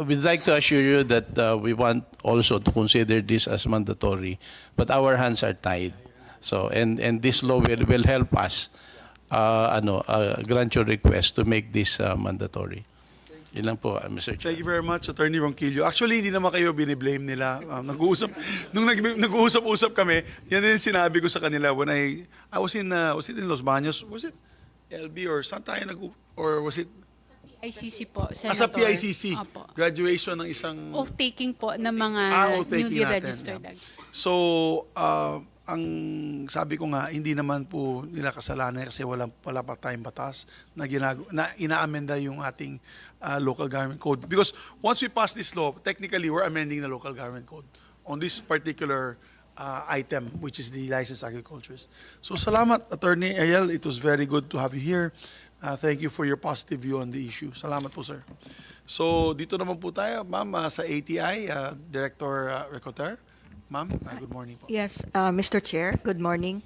We'd like to assure you that we want also to consider this as mandatory, but our hands are tied. So and this law will help us grant your request to make this mandatory. Yun lang po, Mr. Chair. Thank you very much, Attorney Ronquillo. Actually, hindi naman kayo biniblame nila. Nung nag-uusap-usap kami, yan din sinabi ko sa kanila when I was in Los Baños. Was it LB or saan tayo or was it? ICC po, Senator. Sa PICC. Opo. Graduation ng isang... Oath-taking po ng mga oath-taking newly natin, registered. yeah. So, ang sabi ko nga, hindi naman po nila kasalanan kasi wala pa tayong batas na inaamenda yung ating local government code. Because once we pass this law, technically we're amending the local government code on this particular item, which is the licensed agriculturist. So salamat, Attorney Ariel. It was very good to have you here. Thank you for your positive view on the issue. Salamat po, sir. So dito naman po tayo, ma'am, sa ATI, Director Recoter. Ma'am, good morning po. Yes, Mr. Chair, good morning.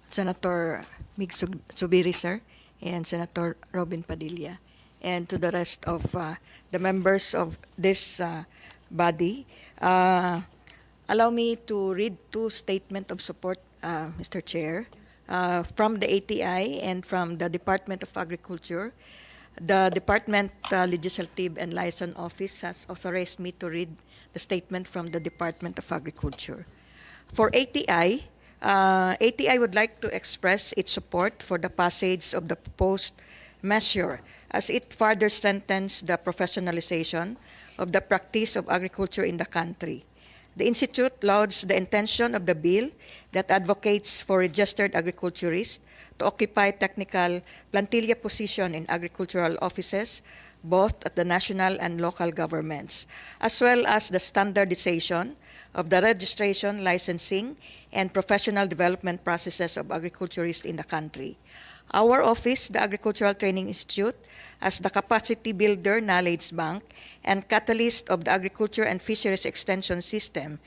Senator Mig Zubiri, sir, and Senator Robin Padilla, and to the rest of the members of this body. Allow me to read two statements of support, Mr. Chair, from the ATI and from the Department of Agriculture. The Department Legislative and Liaison Office has authorized me to read the statement from the Department of Agriculture. For ATI, ATI would like to express its support for the passage of the proposed measure as it further strengthens the professionalization of the practice of agriculture in the country. The Institute lauds the intention of the bill that advocates for registered agriculturists to occupy technical plantilla position in agricultural offices, both at the national and local governments, as well as the standardization of the registration, licensing, and professional development processes of agriculturists in the country. Our office, the Agricultural Training Institute, as the capacity builder, knowledge bank, and catalyst of the agriculture and fisheries extension system,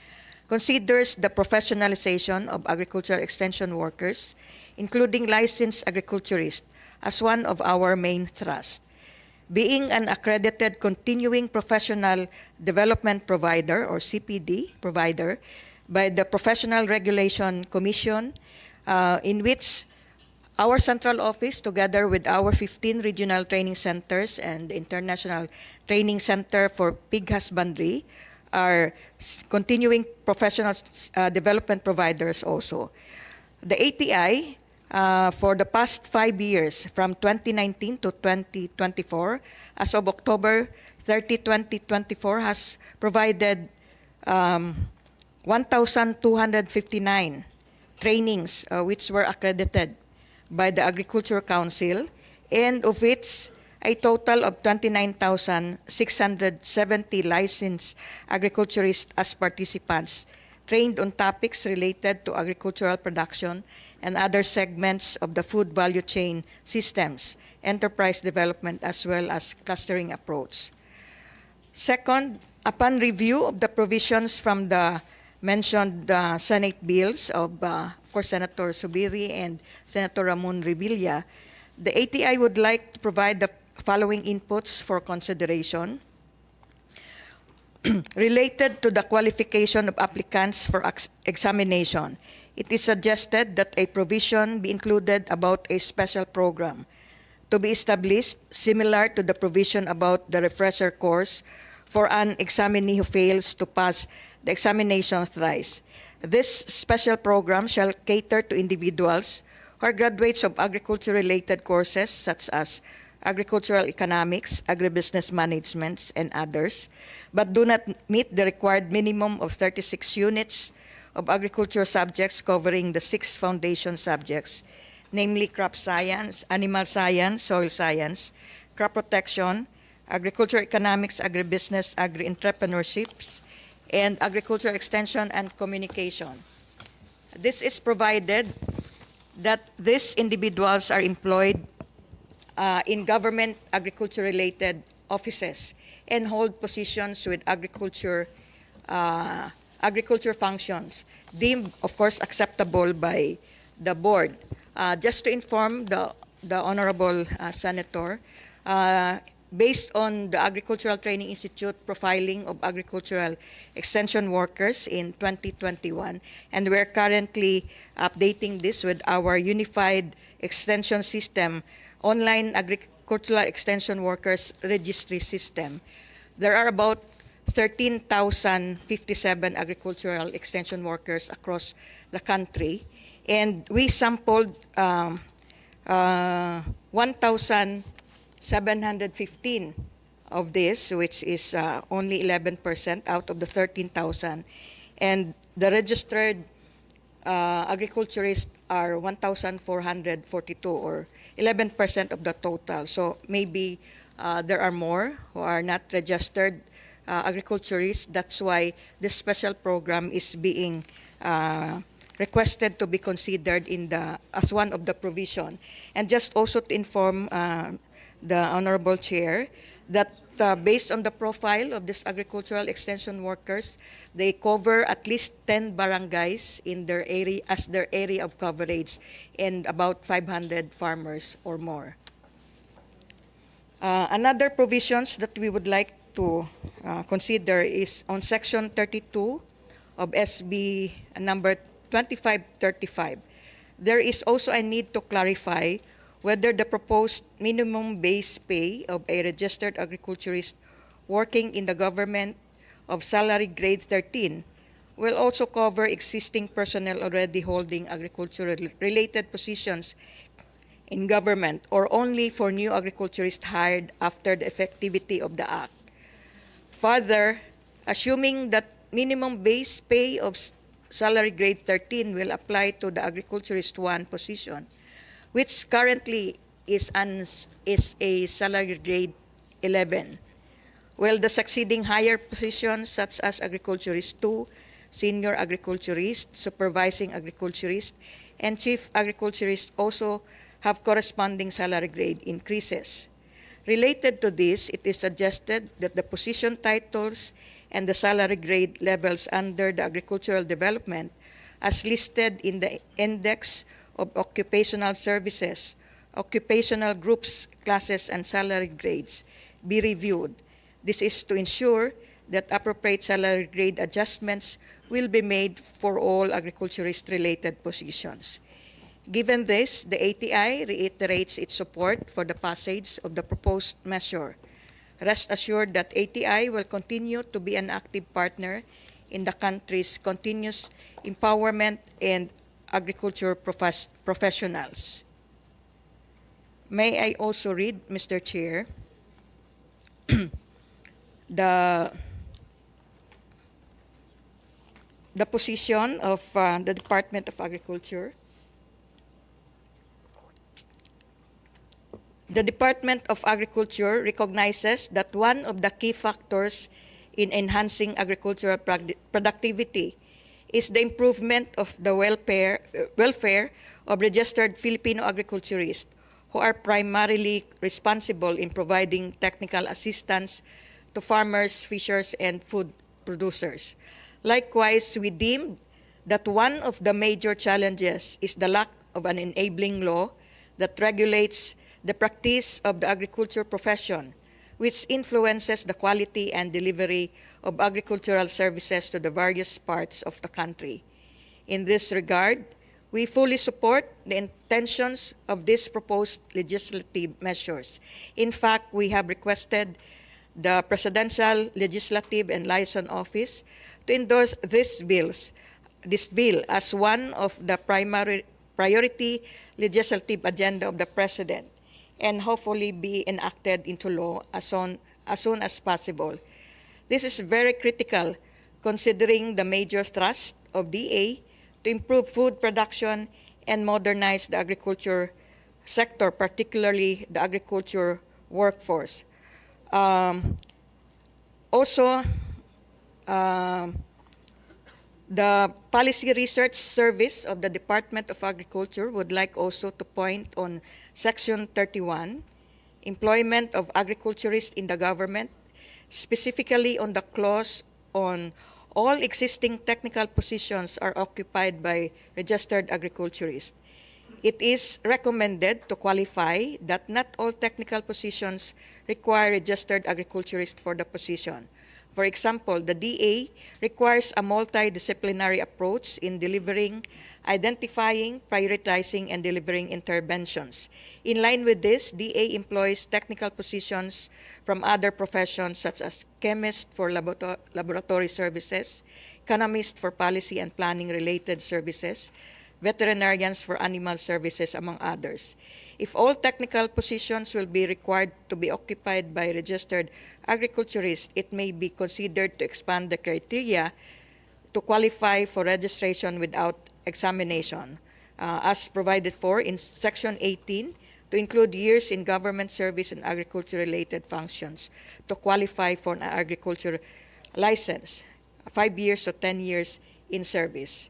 considers the professionalization of agricultural extension workers, including licensed agriculturists, as one of our main thrusts. Being an accredited continuing professional development provider or CPD provider, by the Professional Regulation Commission, in which our central office, together with our 15 regional training centers and the International Training Center for Pig Husbandry, are continuing professional development providers also. The ATI, for the past 5 years, from 2019 to 2024, as of October 30, 2024, has provided 1,259 trainings which were accredited by the Agriculture Council, and of which a total of 29,670 licensed agriculturists as participants trained on topics related to agricultural production and other segments of the food value chain systems, enterprise development, as well as clustering approach. Second, upon review of the provisions from the mentioned Senate bills of course, Senator Subiri and Senator Ramon Revilla, the ATI would like to provide the following inputs for consideration. Related to the qualification of applicants for examination, it is suggested that a provision be included about a special program to be established similar to the provision about the refresher course for an examinee who fails to pass the examination thrice. This special program shall cater to individuals who are graduates of agriculture-related courses such as agricultural economics, agribusiness management, and others, but do not meet the required minimum of 36 units of agriculture subjects covering the 6 foundation subjects, namely crop science, animal science, soil science, crop protection, agriculture economics, agribusiness, agri-entrepreneurships, and agriculture extension and communication. This is provided that these individuals are employed in government agriculture-related offices and hold positions with agriculture functions, deemed, of course, acceptable by the board. Just to inform the Honorable Senator, based on the Agricultural Training Institute profiling of agricultural extension workers in 2021, and we're currently updating this with our unified extension system, online agricultural extension workers registry system. There are about 13,057 agricultural extension workers across the country, and we sampled 1,715 of this, which is only 11% out of the 13,000, and the registered agriculturists are 1,442, or 11% of the total. So maybe there are more who are not registered agriculturists. That's why this special program is being requested to be considered as one of the provision. And just also to inform the Honorable Chair that based on the profile of these agricultural extension workers, they cover at least 10 barangays in their area as their area of coverage, and about 500 farmers or more. Another provisions that we would like to consider is on Section 32 of SB number 2535. There is also a need to clarify whether the proposed minimum base pay of a registered agriculturist working in the government of salary grade 13 will also cover existing personnel already holding agricultural-related positions in government, or only for new agriculturists hired after the effectivity of the Act. Further, assuming that minimum base pay of salary grade 13 will apply to the agriculturist 1 position, which currently is a salary grade 11, while the succeeding higher positions such as agriculturist 2, senior agriculturist, supervising agriculturist, and chief agriculturist also have corresponding salary grade increases. Related to this, it is suggested that the position titles and the salary grade levels under the agricultural development, as listed in the Index of Occupational Services, occupational groups, classes, and salary grades, be reviewed. This is to ensure that appropriate salary grade adjustments will be made for all agriculturist-related positions. Given this, the ATI reiterates its support for the passage of the proposed measure. Rest assured that ATI will continue to be an active partner in the country's continuous empowerment and agriculture professionals. May I also read, Mr. Chair, the position of the Department of Agriculture. The Department of Agriculture recognizes that one of the key factors in enhancing agricultural productivity is the improvement of the welfare of registered Filipino agriculturists who are primarily responsible in providing technical assistance to farmers, fishers, and food producers. Likewise, we deemed that one of the major challenges is the lack of an enabling law that regulates the practice of the agriculture profession, which influences the quality and delivery of agricultural services to the various parts of the country. In this regard, we fully support the intentions of these proposed legislative measures. In fact, we have requested the Presidential Legislative and Liaison Office to endorse this bill as one of the priority legislative agenda of the President, and hopefully be enacted into law as soon as possible. This is very critical considering the major thrust of DA to improve food production and modernize the agriculture sector, particularly the agriculture workforce. The Policy Research Service of the Department of Agriculture would like also to point on Section 31, Employment of Agriculturists in the Government, specifically on the clause on all existing technical positions are occupied by registered agriculturists. It is recommended to qualify that not all technical positions require registered agriculturists for the position. For example, the DA requires a multidisciplinary approach in delivering, identifying, prioritizing, and delivering interventions. In line with this, DA employs technical positions from other professions such as chemists for laboratory services, economists for policy and planning-related services, veterinarians for animal services, among others. If all technical positions will be required to be occupied by registered agriculturists, it may be considered to expand the criteria to qualify for registration without examination, as provided for in Section 18, to include years in government service and agriculture-related functions to qualify for an agriculture license, 5 years or 10 years in service.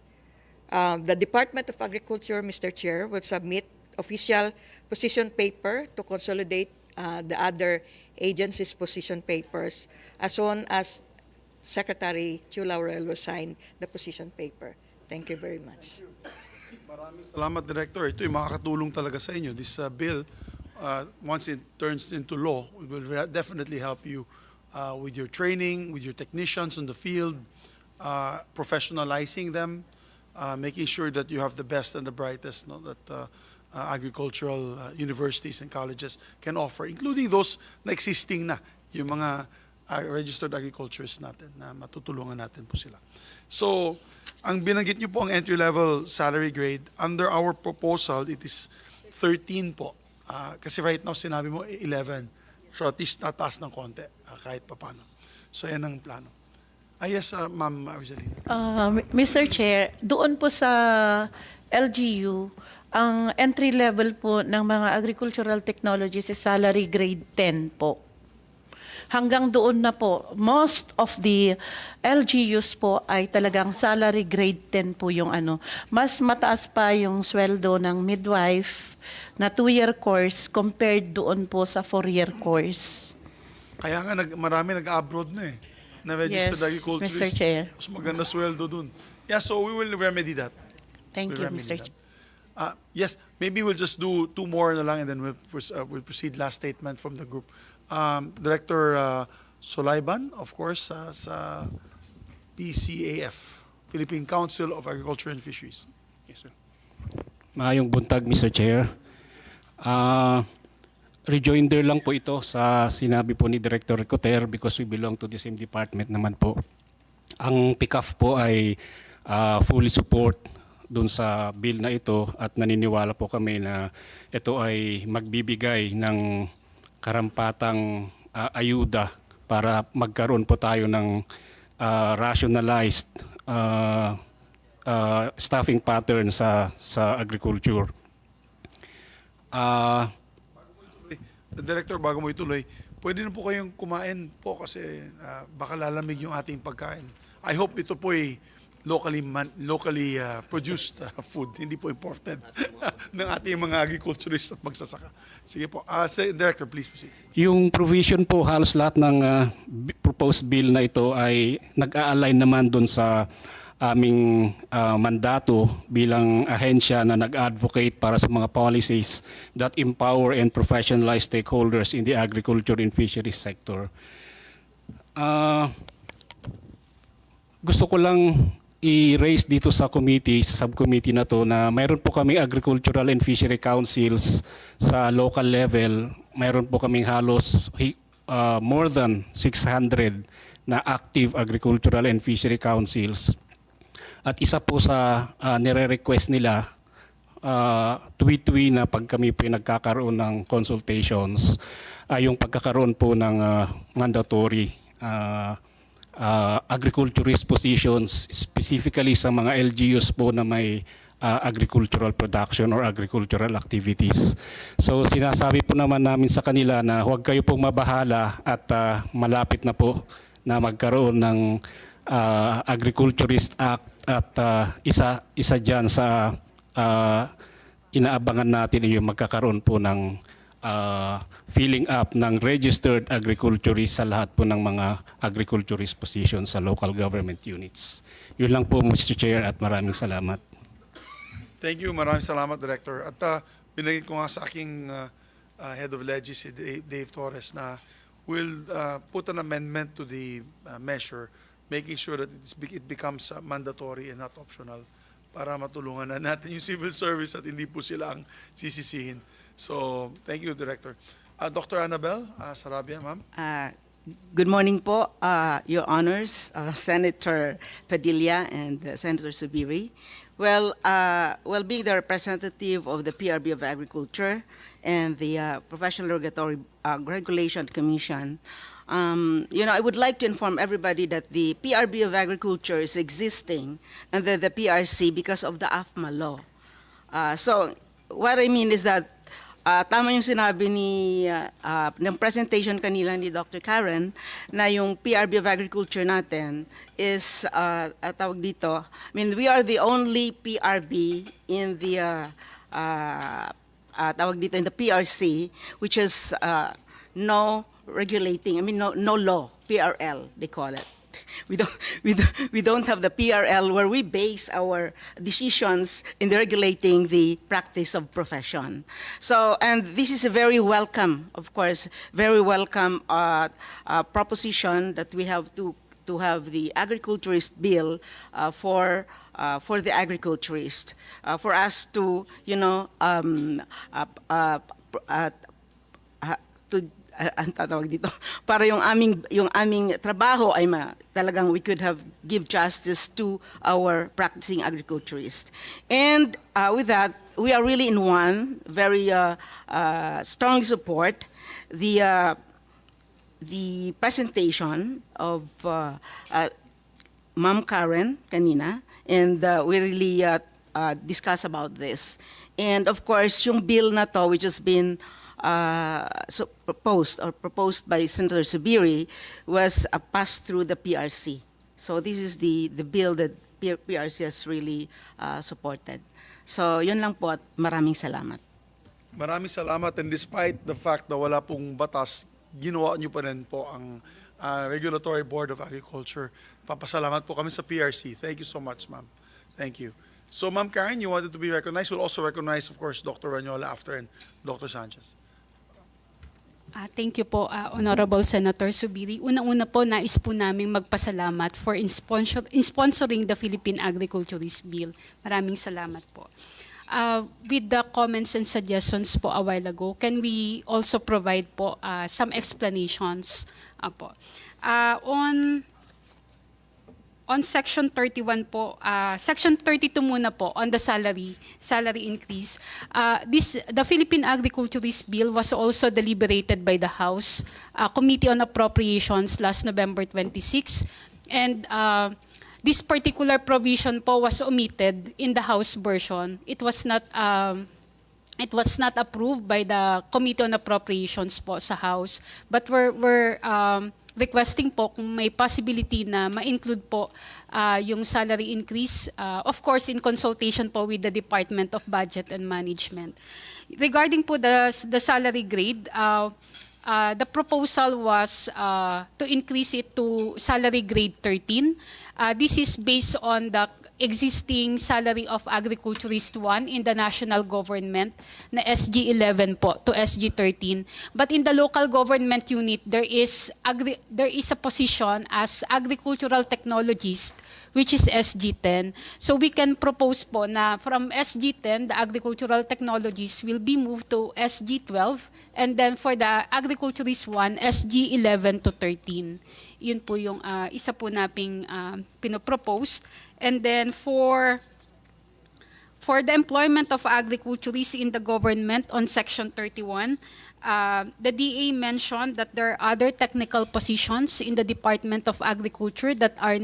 The Department of Agriculture, Mr. Chair, will submit official position paper to consolidate the other agencies' position papers as soon as Secretary Chu Laurel will sign the position paper. Thank you very much. Maraming salamat, Director. Ito yung makakatulong talaga sa inyo. This bill, once it turns into law, will definitely help you with your training, with your technicians on the field, professionalizing them, making sure that you have the best and the brightest that agricultural universities and colleges can offer, including those na existing na, yung mga registered agriculturists natin na matutulungan natin po sila. So, ang binanggit niyo po ang entry-level salary grade, under our proposal, it is 13 po. Kasi right now, sinabi mo 11. So at least tataas ng konti, kahit papano. So yan ang plano. Yes, Ma'am Rizalina. Mr. Chair, doon po sa LGU, ang entry level po ng mga agricultural technologies is salary grade 10 po. Hanggang doon na po, most of the LGUs po ay talagang salary grade 10 po yung ano. Mas mataas pa yung sweldo ng midwife na 2-year course compared doon po sa 4-year course. Kaya nga marami nag-abroad na na registered Yes, agriculturists. Mr. Chair. Mas maganda sweldo dun. Yeah, so we will remedy that. Thank We'll you, remedy Mr. that. Chair. Yes, maybe we'll just do 2 more na lang and then we'll proceed last statement from the group. Director Solayban, of course, sa PCAF, Philippine Council of Agriculture and Fisheries. Yes, sir. Maayong buntag, Mr. Chair. Rejoinder lang po ito sa sinabi po ni Director Coter because we belong to the same department naman po. Ang PICAF po ay fully support dun sa bill na ito at naniniwala po kami na ito ay magbibigay ng karampatang ayuda para magkaroon po tayo ng rationalized staffing pattern sa agriculture. Director, bago mo ituloy, pwede na po kayong kumain po kasi baka lalamig yung ating pagkain. I hope ito po ay locally produced food, hindi po imported ng ating mga agriculturist at magsasaka. Sige po. Director, please proceed. Yung provision po, halos lahat ng proposed bill na ito ay nag-a-align naman doon sa aming mandato bilang ahensya na nag-advocate para sa mga policies that empower and professionalize stakeholders in the agriculture and fisheries sector. Gusto ko lang i-raise dito sa committee, sa subcommittee na to, na mayroon po kaming agricultural and fishery councils sa local level. Mayroon po kaming halos more than 600 na active agricultural and fishery councils. At isa po sa nire-request nila tuwi-tuwi na pag kami po nagkakaroon ng consultations ay yung pagkakaroon po ng mandatory agriculturist positions specifically sa mga LGUs po na may agricultural production or agricultural activities. So sinasabi po naman namin sa kanila na huwag kayo pong mabahala at malapit na po na magkaroon ng Agriculturist Act at isa dyan sa inaabangan natin yung magkakaroon po ng filling up ng registered agriculturist sa lahat po ng mga agriculturist positions sa local government units. Yun lang po, Mr. Chair, at maraming salamat. Thank you. Maraming salamat, Director. At binigay ko nga sa aking Head of Legis, si Dave Torres, na will put an amendment to the measure making sure that it becomes mandatory and not optional para matulungan na natin yung civil service at hindi po sila ang sisisihin. So, thank you, Director. Dr. Annabel Sarabia, ma'am. Good morning po, Your Honors, Senator Padilla and Senator Subiri. Well, being the representative of the PRB of Agriculture and the Professional Regulation Commission, I would like to inform everybody that the PRB of Agriculture is existing under the PRC because of the AFMA law. So, what I mean is that tama yung sinabi ng presentation kanila ni Dr. Karen na yung PRB of Agriculture natin is, tawag dito, I mean, we are the only PRB in the, tawag dito, in the PRC, which is no regulating, I mean, no law, PRL, they call it. We don't have the PRL where we base our decisions in regulating the practice of profession. So, and this is a very welcome, of course, very welcome proposition that we have to have the agriculturist bill for the agriculturist, for us to, ang tatawag dito, para yung aming trabaho ay talagang we could have give justice to our practicing agriculturists. And with that, we are really in one, very strongly support the presentation of Ma'am Karen kanina, and we really discuss about this. And of course, yung bill na to, which has been proposed by Senator Subiri, was passed through the PRC. So this is the bill that PRC has really supported. So yun lang po at maraming salamat. Maraming salamat, and despite the fact na wala pong batas, ginawa niyo pa rin po ang Regulatory Board of Agriculture. Papasalamat po kami sa PRC. Thank you so much, ma'am. Thank you. So, Ma'am Karen, you wanted to be recognized. We'll also recognize, of course, Dr. Ranyola after and Dr. Sanchez. Thank you po, Honorable Senator Subiri. Unang-una po, nais po namin magpasalamat for sponsoring the Philippine Agriculturist Bill. Maraming salamat po. With the comments and suggestions po a while ago, can we also provide po some explanations po? On Section 31 po, Section 32 muna po on the salary increase. The Philippine Agriculturist Bill was also deliberated by the House Committee on Appropriations last November 26, and this particular provision po was omitted in the House version. It was not approved by the Committee on Appropriations po sa House, but we're requesting po kung may possibility na ma-include po yung salary increase, of course in consultation po with the Department of Budget and Management. Regarding po the salary grade, the proposal was to increase it to salary grade 13. This is based on the existing salary of Agriculturist 1 in the national government na SG 11 po to SG 13. But in the local government unit, there is a position as agricultural technologist, which is SG 10. So we can propose po na from SG 10, the agricultural technologists will be moved to SG 12, and then for the Agriculturist 1, SG 11 to 13. Yun po yung isa po naping pinopropose. And then for the employment of agriculturists in the government on Section 31, the DA mentioned that there are other technical positions in the Department of Agriculture that are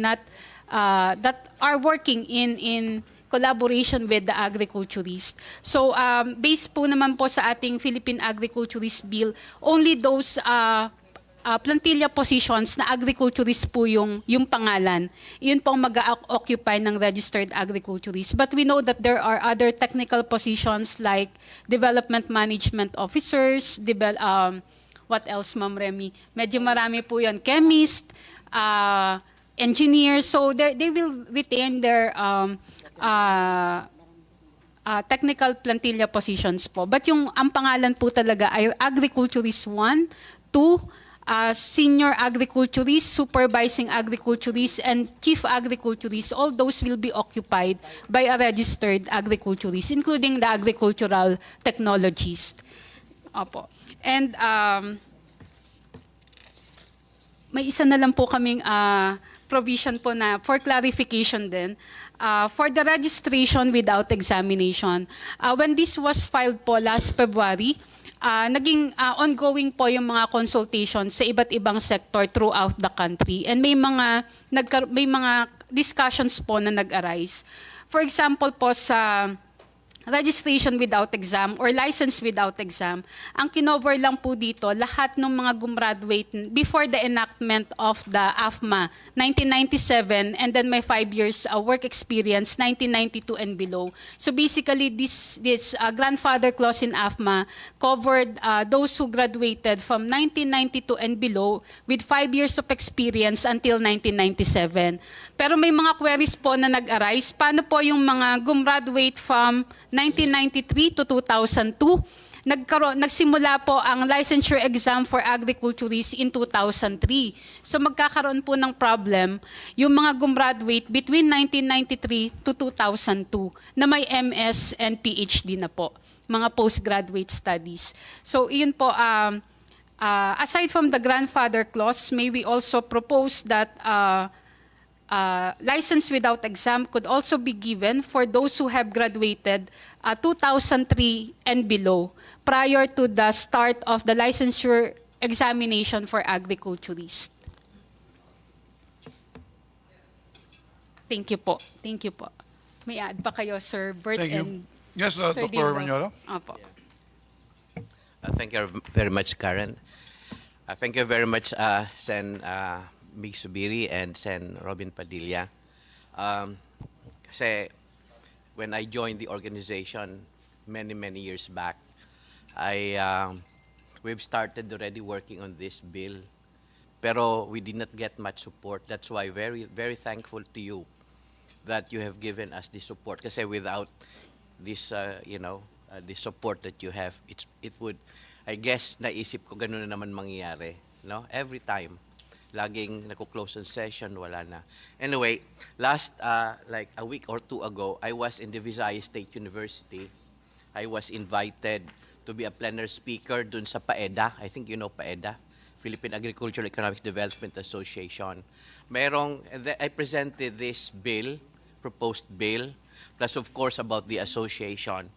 working in collaboration with the agriculturist. So based po naman po sa ating Philippine Agriculturist Bill, only those plantilla positions na agriculturist po yung pangalan. Yun po ang mag-occupy ng registered agriculturist. But we know that there are other technical positions like development management officers, what else, Ma'am Remy? Medyo marami po yun. Chemist, engineers. So they will retain their technical plantilla positions po. But ang pangalan po talaga ay agriculturist 1, 2, senior agriculturist, supervising agriculturist, and chief agriculturist. All those will be occupied by a registered agriculturist, including the agricultural technologist. Opo. And may isa na lang po kaming provision po na for clarification din. For the registration without examination, when this was filed po last February, naging ongoing po yung mga consultations sa iba't ibang sector throughout the country, and may mga discussions po na nag-arise. For example po sa registration without exam or license without exam, ang kinover lang po dito lahat ng mga gumraduate before the enactment of the AFMA 1997, and then may 5 years work experience 1992 and below. So basically this grandfather clause in AFMA covered those who graduated from 1992 and below with 5 years of experience until 1997. Pero may mga queries po na nag-arise. Paano po yung mga gumraduate from 1993 to 2002? Nagsimula po ang licensure exam for agriculturists in 2003. So magkakaroon po ng problem yung mga gumraduate between 1993 to 2002 na may MS and PhD na po, mga postgraduate studies. So iyon po, aside from the grandfather clause, may we also propose that license without exam could also be given for those who have graduated 2003 and below prior to the start of the licensure examination for agriculturists. Thank you po. Thank you po. May add pa kayo, Sir Bert Thank you. and Yes, Sir Dr. Dildo. Maniolo. Opo. Thank you very much, Karen. Thank you very much, Sen. Mig Subiri and Sen. Robin Padilla. Kasi when I joined the organization many years back, we've started already working on this bill, pero we did not get much support. That's why very thankful to you that you have given us this support. Kasi without this, the support that you have, it would, I guess, naisip ko ganun na naman mangyayari, no? Every time, laging nako-close ang session, wala na. Anyway, last like a week or two ago, I was in the Visayas State University. I was invited to be a plenary speaker dun sa PAEDA. I think you know PAEDA, Philippine Agricultural Economic Development Association. I presented this bill, proposed bill, plus of course about the association.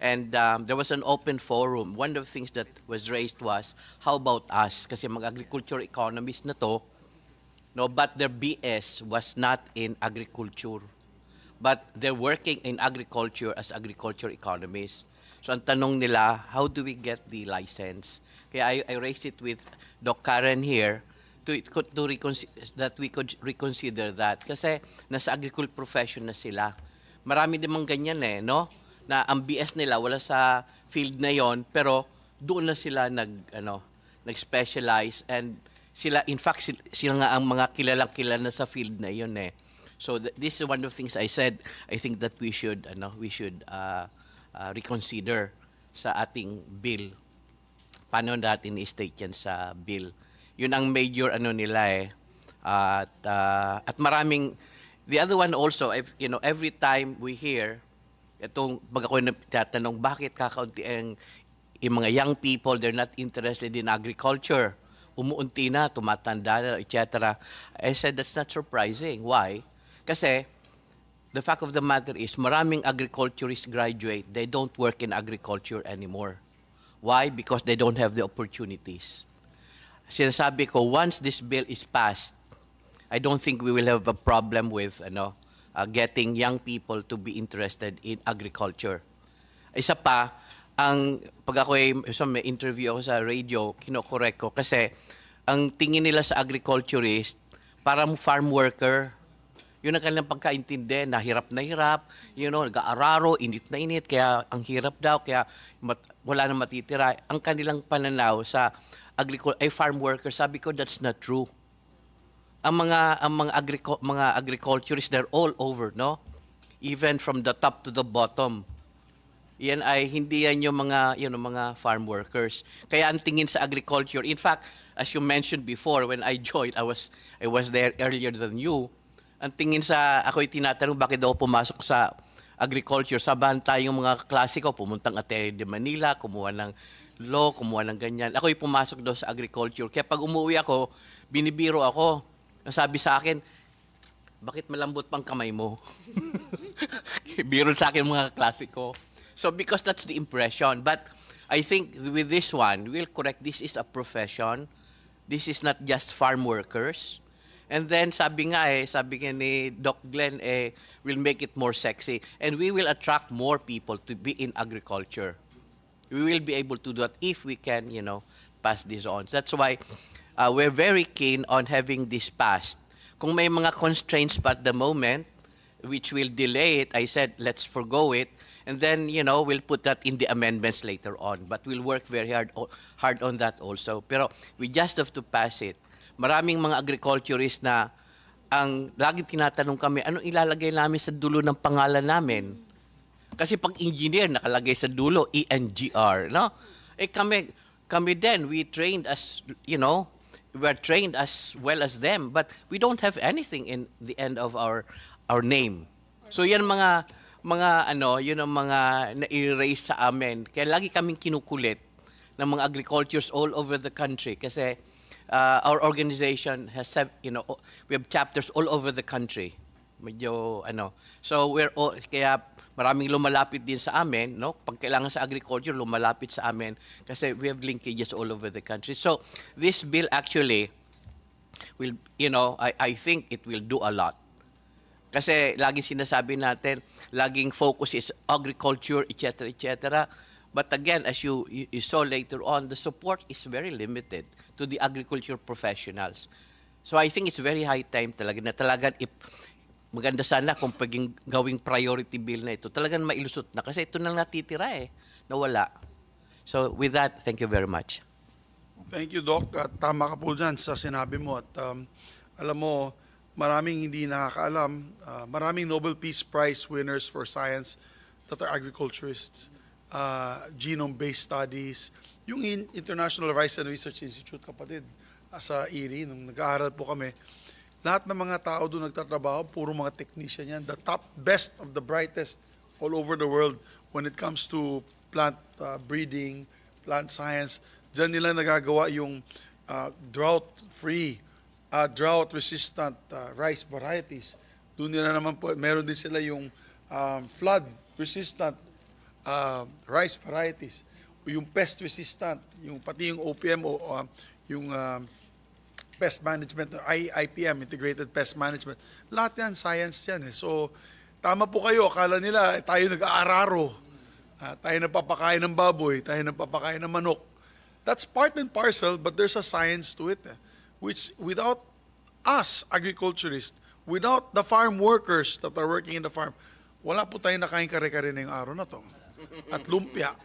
And there was an open forum. One of the things that was raised was, how about us? Kasi mga agriculture economists na to, no, but their BS was not in agriculture. But they're working in agriculture as agriculture economists. So ang tanong nila, how do we get the license? Kaya I raised it with Doc Karen here that we could reconsider that. Kasi nasa agriculture profession na sila. Marami namang ganyan no? Na ang BS nila wala sa field na yon, pero doon na sila nag-specialize, and sila, in fact, sila nga ang mga kilalang-kilala sa field na yon So this is one of the things I said. I think that we should reconsider sa ating bill. Paano natin i-state yan sa bill? Yun ang major nila at maraming, the other one also, every time we hear itong pag ako nagtatanong, bakit kakaunti ang mga young people, they're not interested in agriculture, umuunti na, tumatanda na, etc. I said, that's not surprising. Why? Kasi the fact of the matter is, maraming agriculturists graduate, they don't work in agriculture anymore. Why? Because they don't have the opportunities. Sinasabi ko, once this bill is passed, I don't think we will have a problem with getting young people to be interested in agriculture. Isa pa, pag ako may interview ako sa radio, kinokorek ko kasi ang tingin nila sa agriculturist, parang farm worker. Yun ang kanilang pagkaintindi, na hirap, nag-aararo, init na init, kaya ang hirap daw, kaya wala na matitira. Ang kanilang pananaw sa farm worker, sabi ko, that's not true. Ang mga agriculturists, they're all over, no? Even from the top to the bottom. Yan ay hindi yan yung mga farm workers. Kaya ang tingin sa agriculture, in fact, as you mentioned before, when I joined, I was there earlier than you. Ang tingin ako'y tinatanong bakit daw pumasok sa agriculture. Sabahan tayong mga klasiko, pumuntang Ateneo de Manila, kumuha ng law, kumuha ng ganyan. Ako'y pumasok daw sa agriculture. Kaya pag umuwi ako, binibiro ako. Nasabi sa akin, bakit malambot pang kamay mo? Biro sa akin mga klasiko. So because that's the impression. But I think with this one, we'll correct, this is a profession. This is not just farm workers. And then sabi nga ni Doc Glenn, we'll make it more sexy. And we will attract more people to be in agriculture. We will be able to do that if we can, pass this on. That's why we're very keen on having this passed. Kung may mga constraints pa at the moment, which will delay it, I said, let's forgo it. And then, we'll put that in the amendments later on. But we'll work very hard on that also. Pero we just have to pass it. Maraming mga agriculturists na ang laging tinatanong kami, anong ilalagay namin sa dulo ng pangalan namin? Kasi pag engineer, nakalagay sa dulo, ENGR, no? Kami din, we trained as, we're trained as well as them, but we don't have anything in the end of our name. So yan yun ang mga na-erase sa amin. Kaya lagi kaming kinukulit ng mga agricultures all over the country kasi our organization has, we have chapters all over the country. So kaya maraming lumalapit din sa amin, no? Pag kailangan sa agriculture, lumalapit sa amin kasi we have linkages all over the country. So this bill actually will, I think it will do a lot. Kasi laging sinasabi natin, laging focus is agriculture, etc., etc. But again, as you saw later on, the support is very limited to the agriculture professionals. So I think it's very high time talaga maganda sana kung gawing priority bill na ito. Talagang mailusot na kasi ito nang natitira nawala. So with that, thank you very much. Thank you, Doc. At tama ka po dyan sa sinabi mo. At alam mo, maraming hindi nakakaalam, maraming Nobel Peace Prize winners for science that are agriculturists. genome-based studies. Yung International Rice and Research Institute, kapatid, sa IRI, nung nag-aaral po kami, lahat ng mga tao doon nagtatrabaho, puro mga technician yan, the top, best of the brightest all over the world when it comes to plant breeding, plant science. Diyan nila nagagawa yung drought-free, drought-resistant rice varieties. Doon nila naman po, meron din sila yung flood-resistant rice varieties, yung pest-resistant, yung pati yung OPM o yung pest management, IPM, Integrated Pest Management. Lahat yan, science yan eh. So, tama po kayo, akala nila tayo nag-aararo, tayo nagpapakain ng baboy, tayo nagpapakain ng manok. That's part and parcel, but there's a science to it, which without us, agriculturists, without the farm workers that are working in the farm, wala po tayong nakain kare-kare na yung araw na to. At lumpia.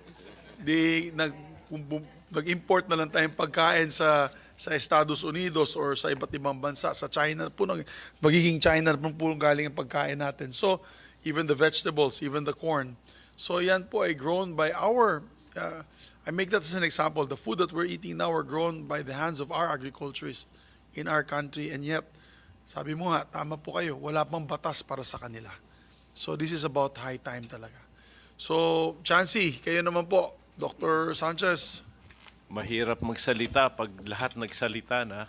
Nag-import na lang tayong pagkain sa Estados Unidos or sa iba't ibang bansa. Sa China po, magiging China po galing ang pagkain natin. So, even the vegetables, even the corn. So, yan po ay grown by our, I make that as an example, the food that we're eating now are grown by the hands of our agriculturists in our country. And yet, sabi mo nga, tama po kayo, wala pang batas para sa kanila. So, this is about high time talaga. So, Chancey, kayo naman po, Dr. Sanchez. Mahirap magsalita pag lahat nagsalita na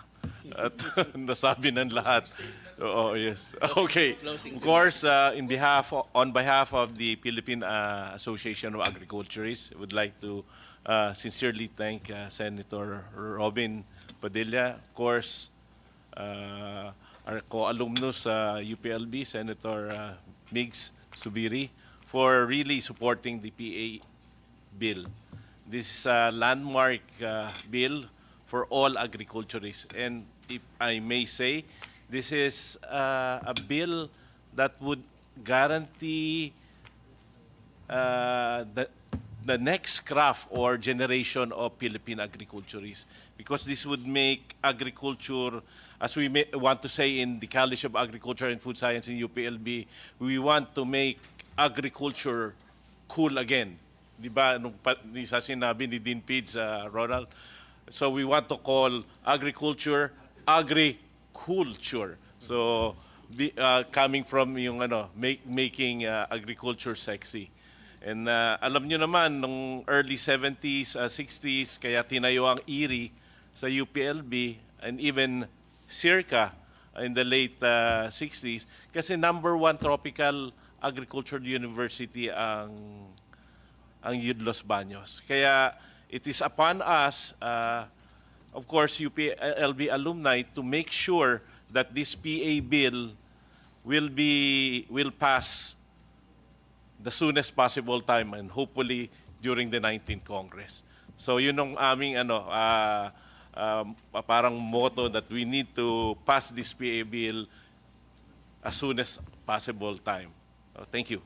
at nasabi ng lahat. Oh, yes. Okay. Of course, on behalf of the Philippine Association of Agriculturists, I would like to sincerely thank Senator Robin Padilla, of course, our co-alumnus UPLB, Senator Migs Subiri, for really supporting the PA bill. This is a landmark bill for all agriculturists. And if I may say, this is a bill that would guarantee the next craft or generation of Philippine agriculturists. Because this would make agriculture, as we want to say in the College of Agriculture and Food Science in UPLB, we want to make agriculture cool again. Di ba, nung sa sinabi ni Dean Pids, Ronald? So we want to call agriculture, agri-culture. So coming from yung making agriculture sexy. And alam nyo naman, nung early 70s, 60s, kaya tinayo ang IRI sa UPLB and even CIRCA in the late 60s, kasi #1 tropical agriculture university ang UDLOS Baños. Kaya it is upon us, of course, UPLB alumni, to make sure that this PA bill will pass the soonest possible time and hopefully during the 19th Congress. So yun ang aming parang motto that we need to pass this PA bill as soon as possible time. Thank you.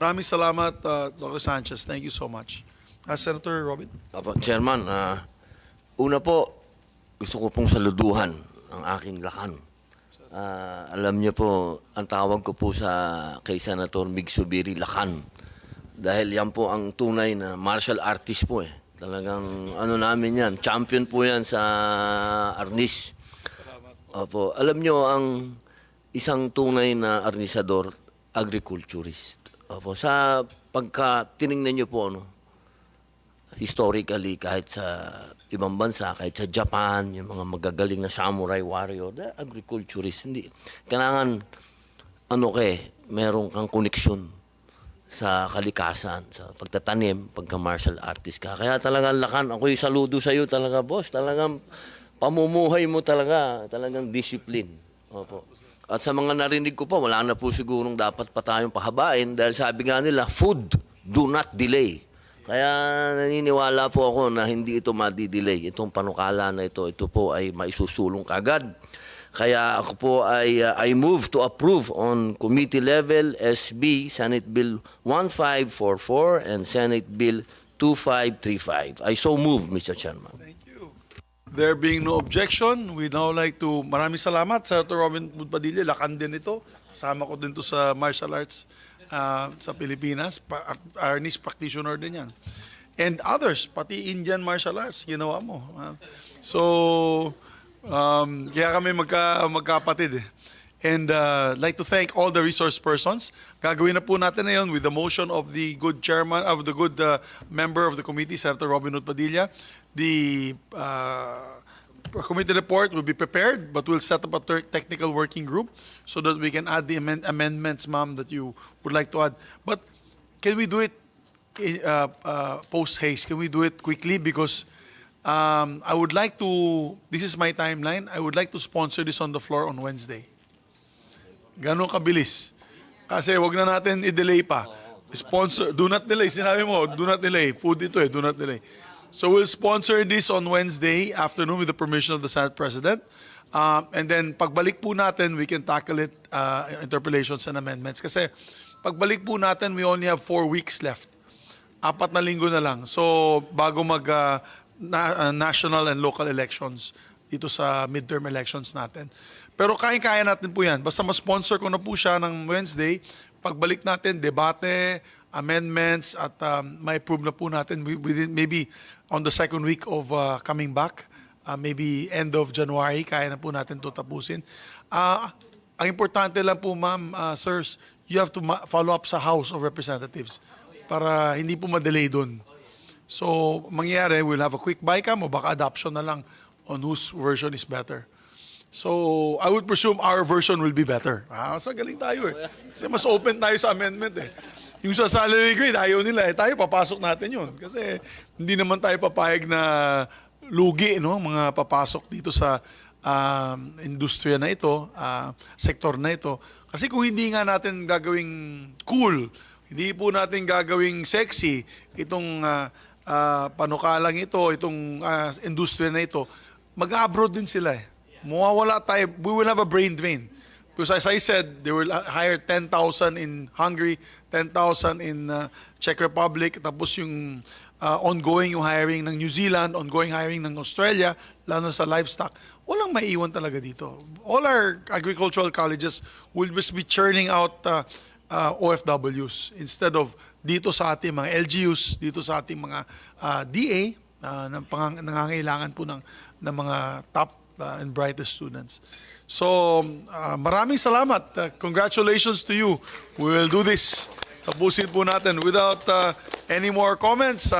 Maraming salamat, Dr. Sanchez. Thank you so much. Senator Robin. Chairman, una po, gusto ko pong saluduhan ang aking lakan. Alam niyo po, ang tawag ko po kay Senator Mig Subiri, lakan. Dahil yan po ang tunay na martial artist po eh. Talagang namin yan, champion po yan sa arnis. Opo, alam niyo ang isang tunay na arnisador, agriculturist. Opo, sa pagka tiningnan niyo po historically kahit sa ibang bansa, kahit sa Japan, yung mga magagaling na samurai warrior, agriculturist, hindi kailangan meron kang koneksyon sa kalikasan, sa pagtatanim, pagka martial artist ka. Kaya talagang lakan, ako'y saludo sa iyo talaga, boss. Talagang pamumuhay mo talagang discipline. Opo. At sa mga narinig ko pa, wala na po sigurong dapat pa tayong pahabain dahil sabi nga nila, food, do not delay. Kaya naniniwala po ako na hindi ito madidelay. Itong panukala na ito po ay maisusulong kagad. Kaya ako po I move to approve on committee level SB Senate Bill 1544 and Senate Bill 2535. I so move, Mr. Chairman. There being no objection, we now like to, maraming salamat, Senator Robin Hood Padilla, lakan din ito. Kasama ko din to sa martial arts sa Pilipinas. Arnis practitioner din yan. And others, pati Indian martial arts, ginawa mo. Kaya kami magkapatid eh. And I'd like to thank all the resource persons. Gagawin na po natin na yun with the motion of the good chairman, of the good member of the committee, Senator Robin Hood Padilla. The committee report will be prepared, but we'll set up a technical working group so that we can add the amendments, ma'am, that you would like to add. But can we do it post-haste? Can we do it quickly? Because I would like to, this is my timeline, I would like to sponsor this on the floor on Wednesday. Ganon kabilis. Kasi wag na natin i-delay pa. Sponsor, do not delay. Sinabi mo, do not delay. Food ito do not delay. So we'll sponsor this on Wednesday afternoon with the permission of the Senate President. And then pagbalik po natin, we can tackle it, interpellations and amendments. Kasi pagbalik po natin, we only have 4 weeks left. 4 na linggo na lang. So bago national and local elections dito sa midterm elections natin. Pero kaya natin po yan. Basta ma-sponsor ko na po siya ng Wednesday. Pagbalik natin, debate, amendments, at ma-approve na po natin within maybe on the second week of coming back. Maybe end of January, kaya na po natin ito tapusin. Ang importante lang po, ma'am, sirs, you have to follow up sa House of Representatives para hindi po ma-delay doon. So, mangyayari, we'll have a quick bycam o baka adoption na lang on whose version is better. So, I would presume our version will be better. So, galing tayo eh. Kasi mas open tayo sa amendment eh. Yung sa salary grade, ayaw nila eh. Tayo, papasok natin yun. Kasi hindi naman tayo papayag na lugi, no? Mga papasok dito sa industriya na ito, sektor na ito. Kasi kung hindi nga natin gagawing cool, hindi po natin gagawing sexy, itong panukalang ito, itong industriya na ito, mag-abroad din sila eh. Mawawala tayo, we will have a brain drain. Because as I said, they will hire 10,000 in Hungary, 10,000 in Czech Republic, tapos yung ongoing yung hiring ng New Zealand, ongoing hiring ng Australia, lalo sa livestock. Walang maiiwan talaga dito. All our agricultural colleges will just be churning out OFWs instead of dito sa ating mga LGUs, dito sa ating mga DA, nangangailangan po ng mga top and brightest students. So, maraming salamat. Congratulations to you. We will do this. Tapusin po natin. Without any more comments,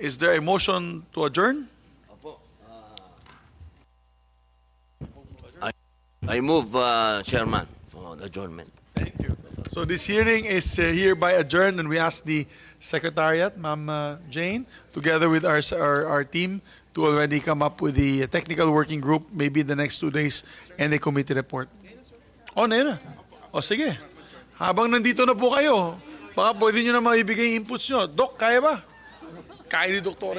is there a motion to adjourn? I move, Chairman, for adjournment. Thank you. So this hearing is hereby adjourned, and we ask the Secretariat, Ma'am Jane, together with our team, to already come up with the technical working group, maybe the next 2 days, and a committee report. Oh, na yun na. O sige. Habang nandito na po kayo, baka pwede nyo na maibigay inputs nyo. Doc, kaya ba? Kaya ni Doktor.